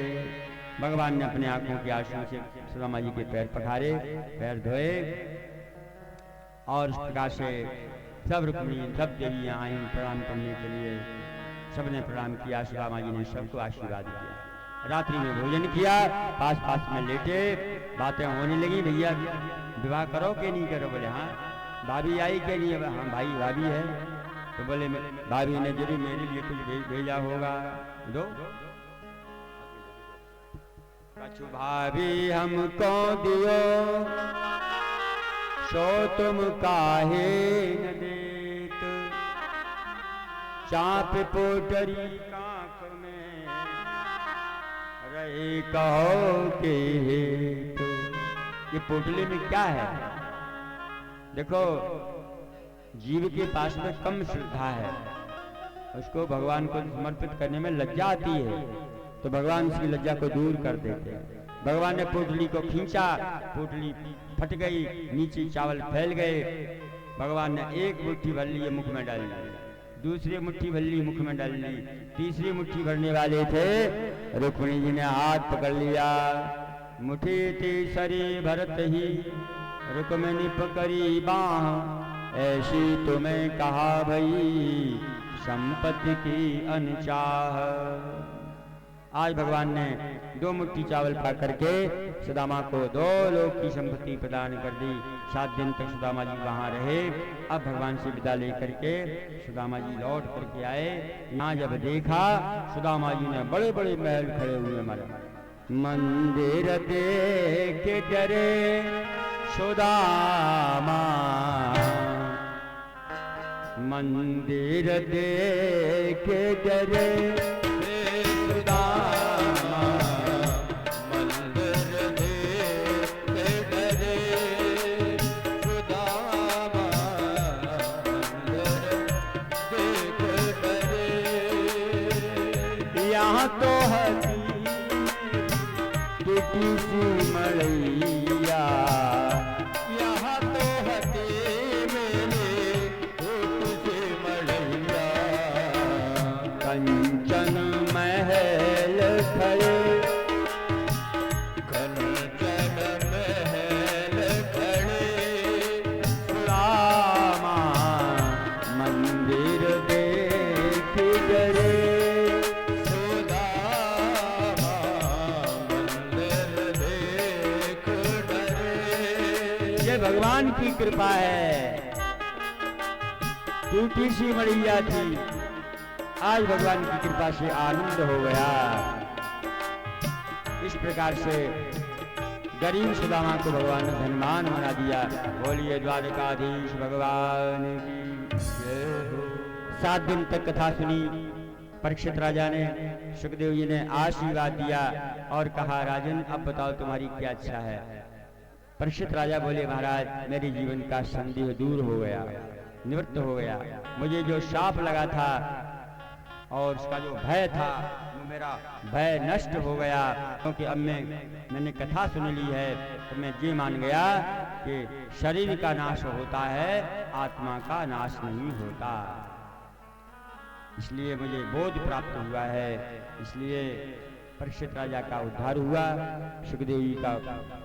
भगवान ने अपने आंखों की आंसू से सुदामा जी के पैर पखारे, पैर धोए। और इस प्रकार से सब रुक्मिणी, सब देवियां आई प्रणाम करने के लिए। सबने प्रणाम किया, सुदामा जी ने सबको आशीर्वाद दिया। रात्रि में भोजन किया, पास पास में लेटे, बातें होने लगी। भैया विवाह करो कि नहीं करो? बोले हाँ। भाभी आई के नहीं? हाँ भाई भाभी है। तो बोले भाभी ने जरूर मेरे लिए कुछ भेजा होगा, दो। कछु भाभी हमको दियो, सो तुम काहे न देत, चाप पोटरी कांख में रहे कहो के हेतु। ये पोटली में क्या है? देखो, जीव के पास में कम श्रद्धा है, उसको भगवान को समर्पित करने में लज्जा आती है, तो भगवान उसकी लज्जा को दूर कर देते हैं। भगवान ने पोटली को खींचा, पोटली फट गई, नीचे चावल फैल गए। भगवान ने एक मुट्ठी भर ली, मुख में डाल ली, दूसरी मुट्ठी भर ली, मुख में डाल ली, तीसरी मुट्ठी भरने वाले थे, रुक्मिणी जी ने हाथ पकड़ लिया। मुट्ठी तीसरी भरत ही रुक्मिणी पकड़ी बाह, ऐसी तुम्हें कहा भई संपत्ति की अनचाह। आज भगवान ने 2 मुट्ठी चावल पा करके सुदामा को 2 लोक की संपत्ति प्रदान कर दी। 7 दिन तक सुदामा जी वहां रहे। अब भगवान से विदा लेकर के सुदामा जी लौट करके आए। यहाँ जब देखा, सुदामा जी ने बड़े बड़े महल खड़े हुए मारे, मंदिर देख डरे सुदामा, मंदिर देख डरे सुदामा, मंदिर देख डरे सुदामा, मंदिर देख डरे। यहाँ तो हती टूटी सी मड़ैया, यहाँ तो हती मेरे टूटी सी मड़ैया, कंचन महल खड़े, कंचन महल खड़े, सुदामा मंदिर देख डरे, सुदामा मंदिर देख डरे। ये भगवान की कृपा है। टूटी सी मड़ैया थी, आज भगवान की कृपा से आनंद हो गया। इस प्रकार से गरीब सुदामा को भगवान ने धनवान बना दिया। बोलिए द्वारकाधीश भगवान की जय हो। 7 दिन तक कथा सुनी। परीक्षित राजा ने सुखदेव जी ने आशीर्वाद दिया और कहा राजन अब बताओ तुम्हारी क्या इच्छा है। परीक्षित राजा बोले महाराज मेरे जीवन का संदेह दूर हो गया, निवृत्त हो गया। मुझे जो शाप लगा था और उसका जो भय था वो मेरा भय नष्ट हो गया, क्योंकि अब मैंने कथा सुन ली है तो मैं ये मान गया कि शरीर का नाश होता है, आत्मा का नाश नहीं होता। इसलिए मुझे बोध प्राप्त हुआ है। इसलिए परीक्षित राजा का उद्धार हुआ। सुखदेव जी का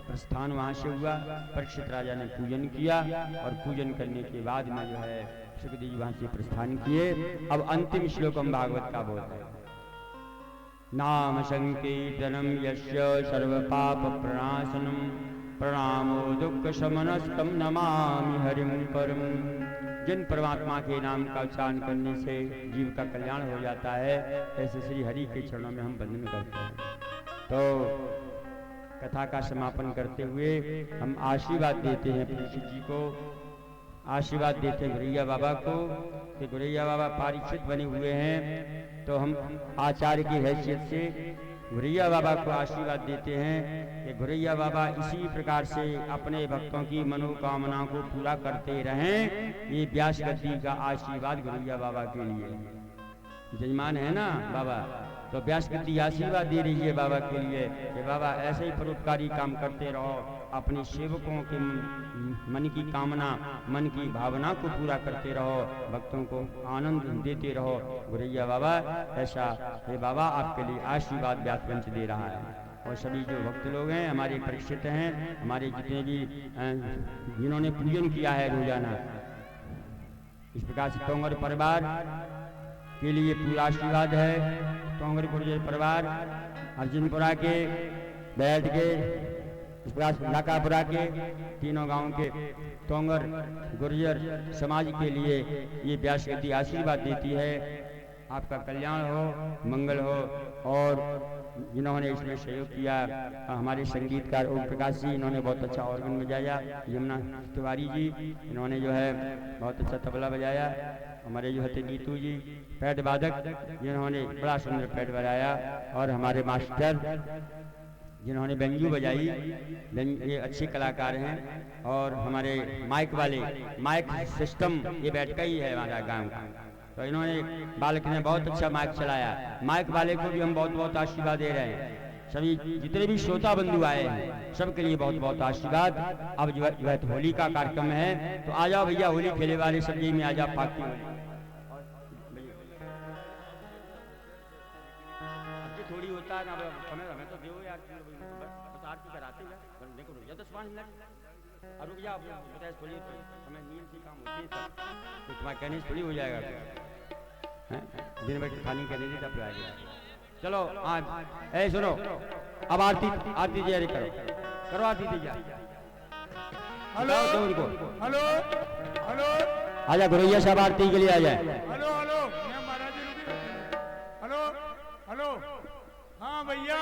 प्रस्थान वहां से हुआ। परीक्षित राजा ने पूजन किया और पूजन करने के बाद में जो है सुखदेव जी वहां से प्रस्थान किए। अब अंतिम श्लोक हम भागवत का बोलते हैं। नाम संकीर्तनम यस्य सर्व पाप प्रणाशनम प्रणामो दुख शमनस्तम नमामि हरिम परम। जिन परमात्मा के नाम का उच्चारण करने से जीव का कल्याण हो जाता है, ऐसे श्री हरि के चरणों में हम वंदन करते हैं। तो कथा का समापन करते हुए हम आशीर्वाद देते हैं परीक्षित जी को, आशीर्वाद देते हैं गुरैया बाबा को कि गुरैया बाबा परीक्षित बने हुए हैं। तो हम आचार्य की हैसियत से गुरैया बाबा को आशीर्वाद देते हैं कि गुरैया बाबा इसी प्रकार से अपने भक्तों की मनोकामना को पूरा करते रहें। ये व्यास गद्दी का आशीर्वाद गुरैया बाबा के लिए। जजमान है ना बाबा, तो व्यास गद्दी आशीर्वाद दे रही है बाबा के लिए कि बाबा ऐसे ही परोपकारी काम करते रहो, अपने सेवकों के मन की कामना, मन की भावना को पूरा करते रहो, भक्तों को आनंद देते रहो। गुरैया बाबा ऐसा ये बाबा आपके लिए आशीर्वाद व्यासवंश दे रहा है। और सभी जो भक्त लोग हैं, हमारे परीक्षित हैं, हमारे जितने भी जिन्होंने पूजन किया है रोजाना, इस प्रकार से तोंगर परिवार के लिए पूरा आशीर्वाद है। तोंगर गुर्जर परिवार अर्जुनपुरा के, बैठ के, इस प्रकार से लाकापुरा के, तीनों गांव के तोंगर गुर्जर समाज के लिए ये व्यास गद्दी आशीर्वाद देती है। आपका कल्याण हो, मंगल हो। और जिन्होंने इसमें सहयोग किया, हमारे संगीतकार ओम प्रकाश जी, इन्होंने बहुत अच्छा ऑर्गन बजाया। यमुना तिवारी जी, इन्होंने जो है बहुत अच्छा तबला बजाया। हमारे जो है नीतू जी पैड वादक, जिन्होंने बड़ा सुंदर पैड बजाया। और हमारे मास्टर जिन्होंने बेंजू बजाई, ये अच्छे कलाकार हैं। और हमारे माइक वाले, माइक सिस्टम ये बैठ का ही है हमारा गांव का, तो इन्होंने बालक ने बहुत अच्छा माइक चलाया। माइक वाले को भी हम बहुत बहुत आशीर्वाद दे रहे हैं। सभी जितने भी श्रोता बंधु आए हैं सबके लिए बहुत बहुत आशीर्वाद। अब जो है होली का कार्यक्रम है, तो आ जाओ भैया, होली खेले वाले सब जी में आ जाओ। पाकि थोड़ी होता है ना समय, हमें तो दो यार, बस आरती कराते हैं। देखो रुक जा 10-5 मिनट, और रुक जा बताए थोड़ी समय, नींद से काम होती है सब, तो तुम्हारे कहने से थोड़ी हो जाएगा। दिन भर खानी करने दी तब आ गया। चलो आज ऐ सुनो, अब आरती तैयारी करो आरती तैयारी। हेलो उनको हेलो हेलो, आजा गुरैया साहब आरती के लिए आ जाए। हेलो हेलो, मैं महाराज जी रुकी। हेलो हेलो, हाँ भैया,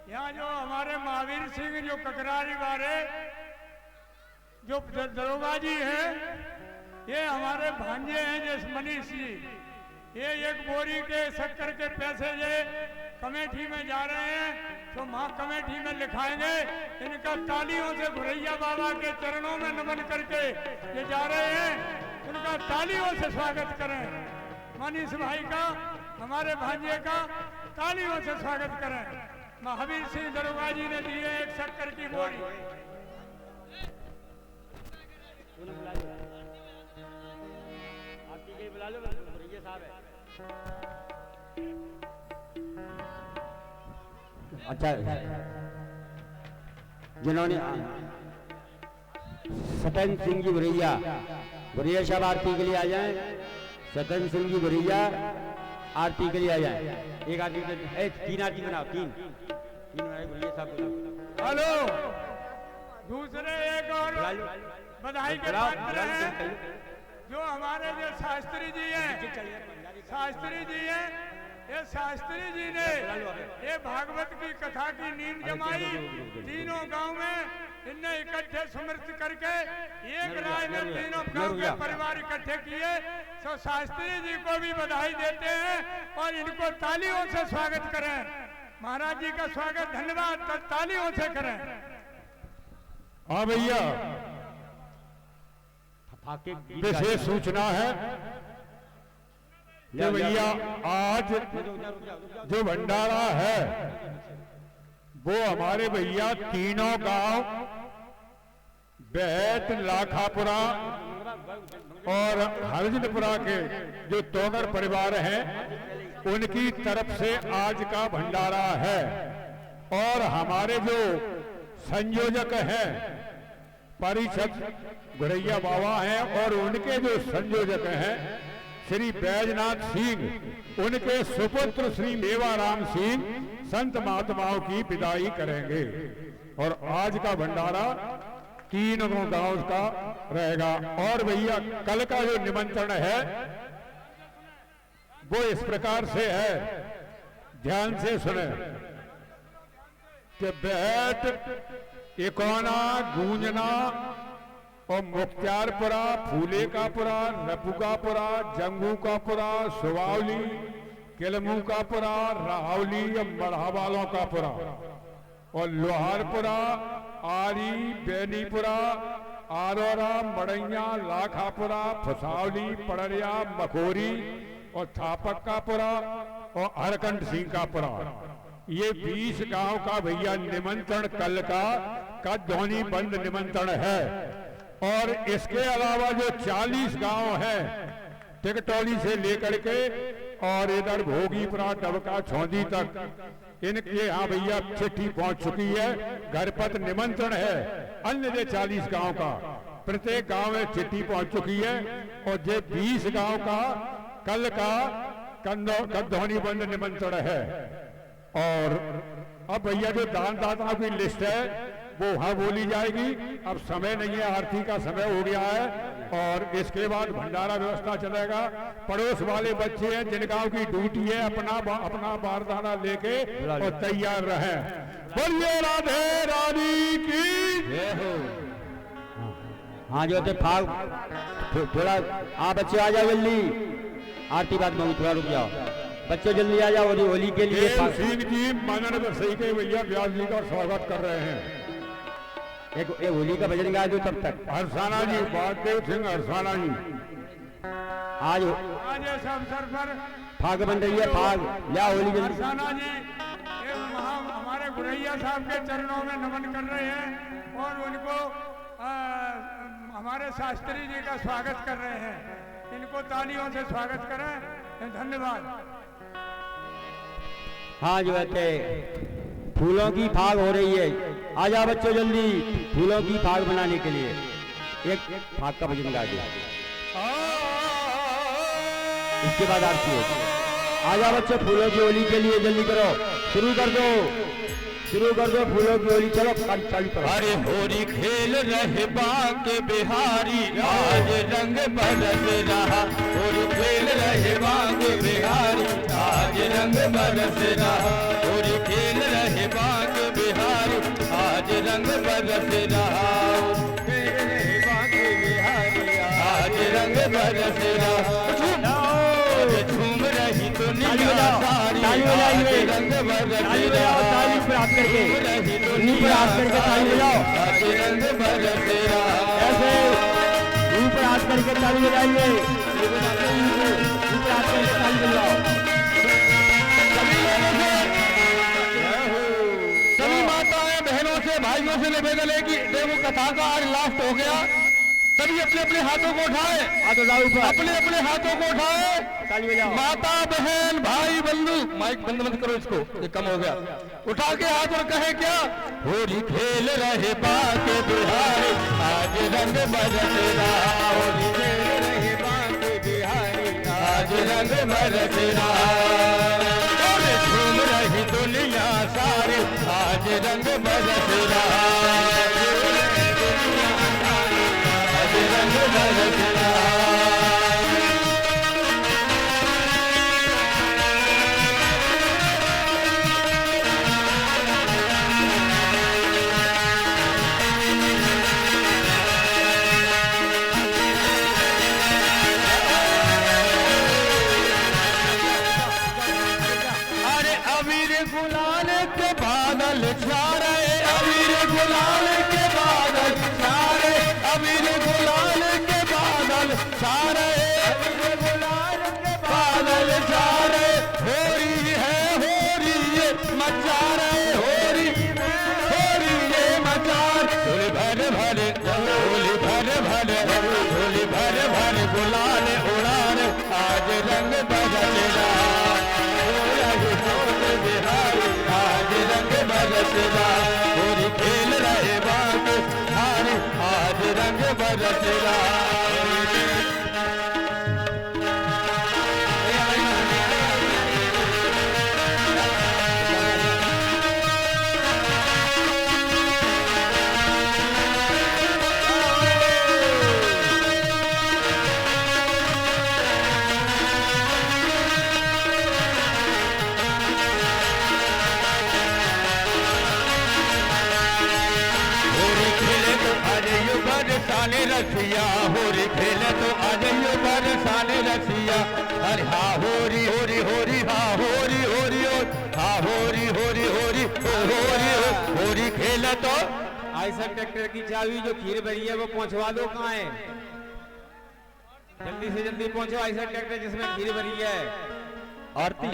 यहाँ जो हमारे महावीर सिंह जो ककरारी वाले जो दरोगा जी हैं, ये हमारे भांजे हैं जिस मनीष जी, ये एक बोरी के शक्कर के पैसे ये कमेटी में जा रहे हैं, तो माँ कमेटी में लिखाएंगे। इनका तालियों से गुरैया बाबा के चरणों में नमन करके ये जा रहे हैं, उनका तालियों से स्वागत करें। मनीष भाई का, हमारे भांजे का तालियों से स्वागत करें। महावीर सिंह दरोगा जी ने दी है एक शक्कर की बोरी। बुला लो, गुरैया साहब है। अच्छा, जिन्होंने सतन सिंह जी गुरैया साहब आरती के लिए आ जाएं। सतन सिंह जी गुरैया आरती के लिए आ जाएं। एक आरती, 3 आरती बनाओ, 3 गुरैया साहब को। हेलो, दूसरे एक और बधाई के पात्र हैं जो हमारे जो शास्त्री जी हैं, शास्त्री जी हैं, ये शास्त्री जी ने ये भागवत की कथा की नींद जमाई। तीनों गांव में इनने इकट्ठे समृद्ध करके एक राय में तीनों गांव के परिवार इकट्ठे किए। तो शास्त्री जी को भी बधाई देते हैं और इनको तालियों से स्वागत करें। महाराज जी का स्वागत धन्यवाद तालियों से करें। हाँ भैया, विशेष सूचना है कि भैया आज जो भंडारा है वो हमारे भैया तीनों गांव बेहत, लाखापुरा और हरजनपुरा के जो तोगर परिवार हैं उनकी तरफ से आज का भंडारा है। और हमारे जो संयोजक हैं परिषद गुरैया बाबा हैं और उनके जो संयोजक हैं श्री बैजनाथ सिंह, उनके सुपुत्र श्री मेवाराम सिंह संत महात्माओं की विदाई करेंगे। और आज का भंडारा तीनों गांव का रहेगा। और भैया कल का जो निमंत्रण है वो इस प्रकार से है, ध्यान से सुने कि बेहट, इकोना, गूंजना और मुख्तियारपुरा, फूले का पुरा, रपू का पुरा, जंगू का पुरा, सुवावली, किलमू का पुरा, राहौली और मढ़ावालों का पुरा और लोहारपुरा, आरी, बेनीपुरा, आरोरा, मड़ैया, लाखापुरा, फसावली, पड़रिया, मखोरी और थापक का पुरा और हरकंठ सिंह का पुरा। ये 20 गांव का भैया निमंत्रण कल का ध्वनि बंद निमंत्रण है। और इसके अलावा जो 40 गांव हैं टिकटौली से लेकर के और इधर भोगीपुरा, डबका, छौंदी तक इनके यहाँ भैया चिट्ठी पहुंच चुकी है, घर पत्र निमंत्रण है। अन्य जो 40 गांव का प्रत्येक गांव में चिट्ठी पहुंच चुकी है। और जो 20 गांव का कल का ध्वनि बंद निमंत्रण है। और अब भैया जो दान दाताओं की लिस्ट है वो वहां बोली जाएगी। अब समय नहीं है, आरती का समय हो गया है और इसके बाद भंडारा व्यवस्था चलेगा। पड़ोस वाले बच्चे हैं जिन गांव की ड्यूटी है अपना बारदाना लेके और तैयार रहे। बोलिए राधे रानी की जय हो। हाँ जो थे फाग थोड़ा, हाँ बच्चे आ जाओ जल्दी, आरती बात में थोड़ा रुक जाओ बच्चे, जल्दी आ जाओ होली के लिए। सिंह जी माननीय सही के भैया व्यास जी का स्वागत कर रहे हैं। एक होली का भजन गा दो तब तक। हरसाना जी, बागदेव सिंह हरसाना जी आज इस अवसर पर फाग बन रही है, फाग या होली जल्दी। हरसाना जी हमारे गुरैया साहब के चरणों में नमन कर रहे हैं और उनको हमारे शास्त्री जी का स्वागत कर रहे हैं। इनको तालियों से स्वागत करें, धन्यवाद। हाँ जो है फूलों की फाग हो रही है, आ जाओ बच्चों जल्दी फूलों की फाग बनाने के लिए। एक फाग का भजन गा दिया, इसके बाद आरती होगी। आ जाओ बच्चों फूलों की होली के लिए जल्दी करो, शुरू कर दो फूलों की होली। चलो चालू करो। अरे होली खेल रहे बाके बिहारी, आज रंग बरस रहा। होली खेल रहे बाके बिहारी, आज रंग बरस रहा। होली खेल रहे बाके बिहारी, आज रंग बरस रहा। खेल रहे बाके बिहारी, आज रंग बरस रहा। झूम रही दुनिया सारी, आज रंग बरस रहा। ताली पर हाथ करके, ऊपर हाथ करके ताली बजाओ। आज रंग बरस रहा। ऐसे ऊपर हाथ करके ताली बजाइए, ऊपर हाथ करके ताली बजाओ। सभी माताएं बहनों से भाइयों से निवेदन है कि देखो कथा का आज लास्ट हो गया, सभी अपने अपने हाथों को उठाए, अपने अपने हाथों को उठाए। ताली बजाओ। माता बहन भाई बंधु, माइक बंद मत करो इसको, ये कम हो गया। उठा के हाथ और कहे क्या, होली खेल रहे बाके बिहारी, आज रंग बरस रहा। होली खेल रहे बाके बिहारी, आज रंग बरस रहा। झूम रही दुनिया सारी, आज रंग बरस रहा। आज रंग बरस रहा। छा रहे बादल छा रहे होरी है होरी ये मचा रहे होरी ये मचा झोली भर भर झोली भर भर झोली भर भर गुलाल उड़ान आज रंग बदलेगा बिहारी आज रंग बरसेगा होरी खेल रहे बाग हारे आज रंग बरसेगा बरसाने रसिया होरी खेले तो आज यो बरसाने रसिया अरे हा होरी होरी होरी हा होरी होरी हा होरी होरी होरी होरी होरी खेले तो ऐसा ट्रैक्टर की चाबी जो खीर भरी है वो पहुंचवा दो। कहाँ है? जल्दी से जल्दी पहुंचो। ऐसा ट्रैक्टर जिसमें खीर भरी है। आरती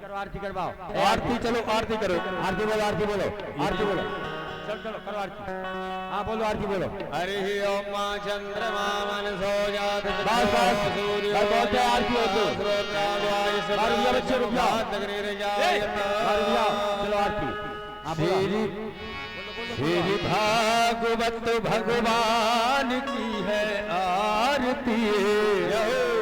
करो, आरती करवाओ। आरती चलो आरती करो आरती बोलो, आरती बोलो, आरती बोलो। चलो चलो करो आरती। हाँ बोलो, आरती बोलो। हरि ओम मां चंद्रमा मनसो जात बस बस सूर्य बस बहुत है, आरती हो तो। रुक जाओ बच्चे, रुक जाओ। चलो आरती। हाँ बोलो। श्री भागवत भगवान की है आरती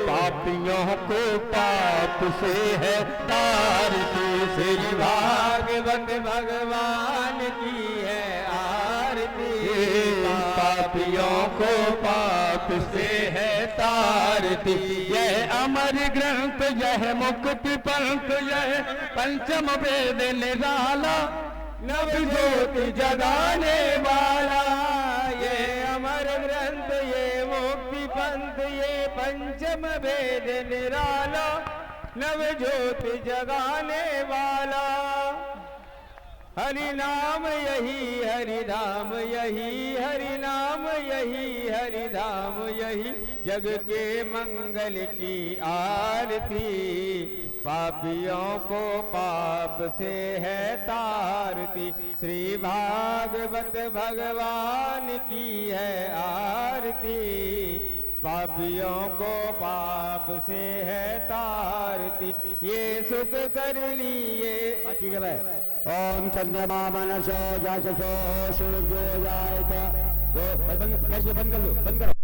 पापियों को पाप से है तारती श्री भागवत भगवान की है आरती पापियों को पाप से है तारती यह अमर ग्रंथ यह मुक्ति पंथ यह पंचम वेद निराला नव ज्योति जगाने वाला ये अमर ग्रंथ ये मुक्ति पंथ ये पंचम वेद निराला नव ज्योति जगाने वाला हरि नाम यही हरि धाम यही हरि नाम यही हरि धाम यही जग के मंगल की आरती पापियों को पाप से है तारती श्री भागवत भगवान की है आरती पापियों को पाप से है तारती ये सुख कर लिए। ठीक है भाई। ओम चंद्रमा मनसो जासो सूर्यो जायत। तो बंद, कैसे बंद कर लो, बंद करो।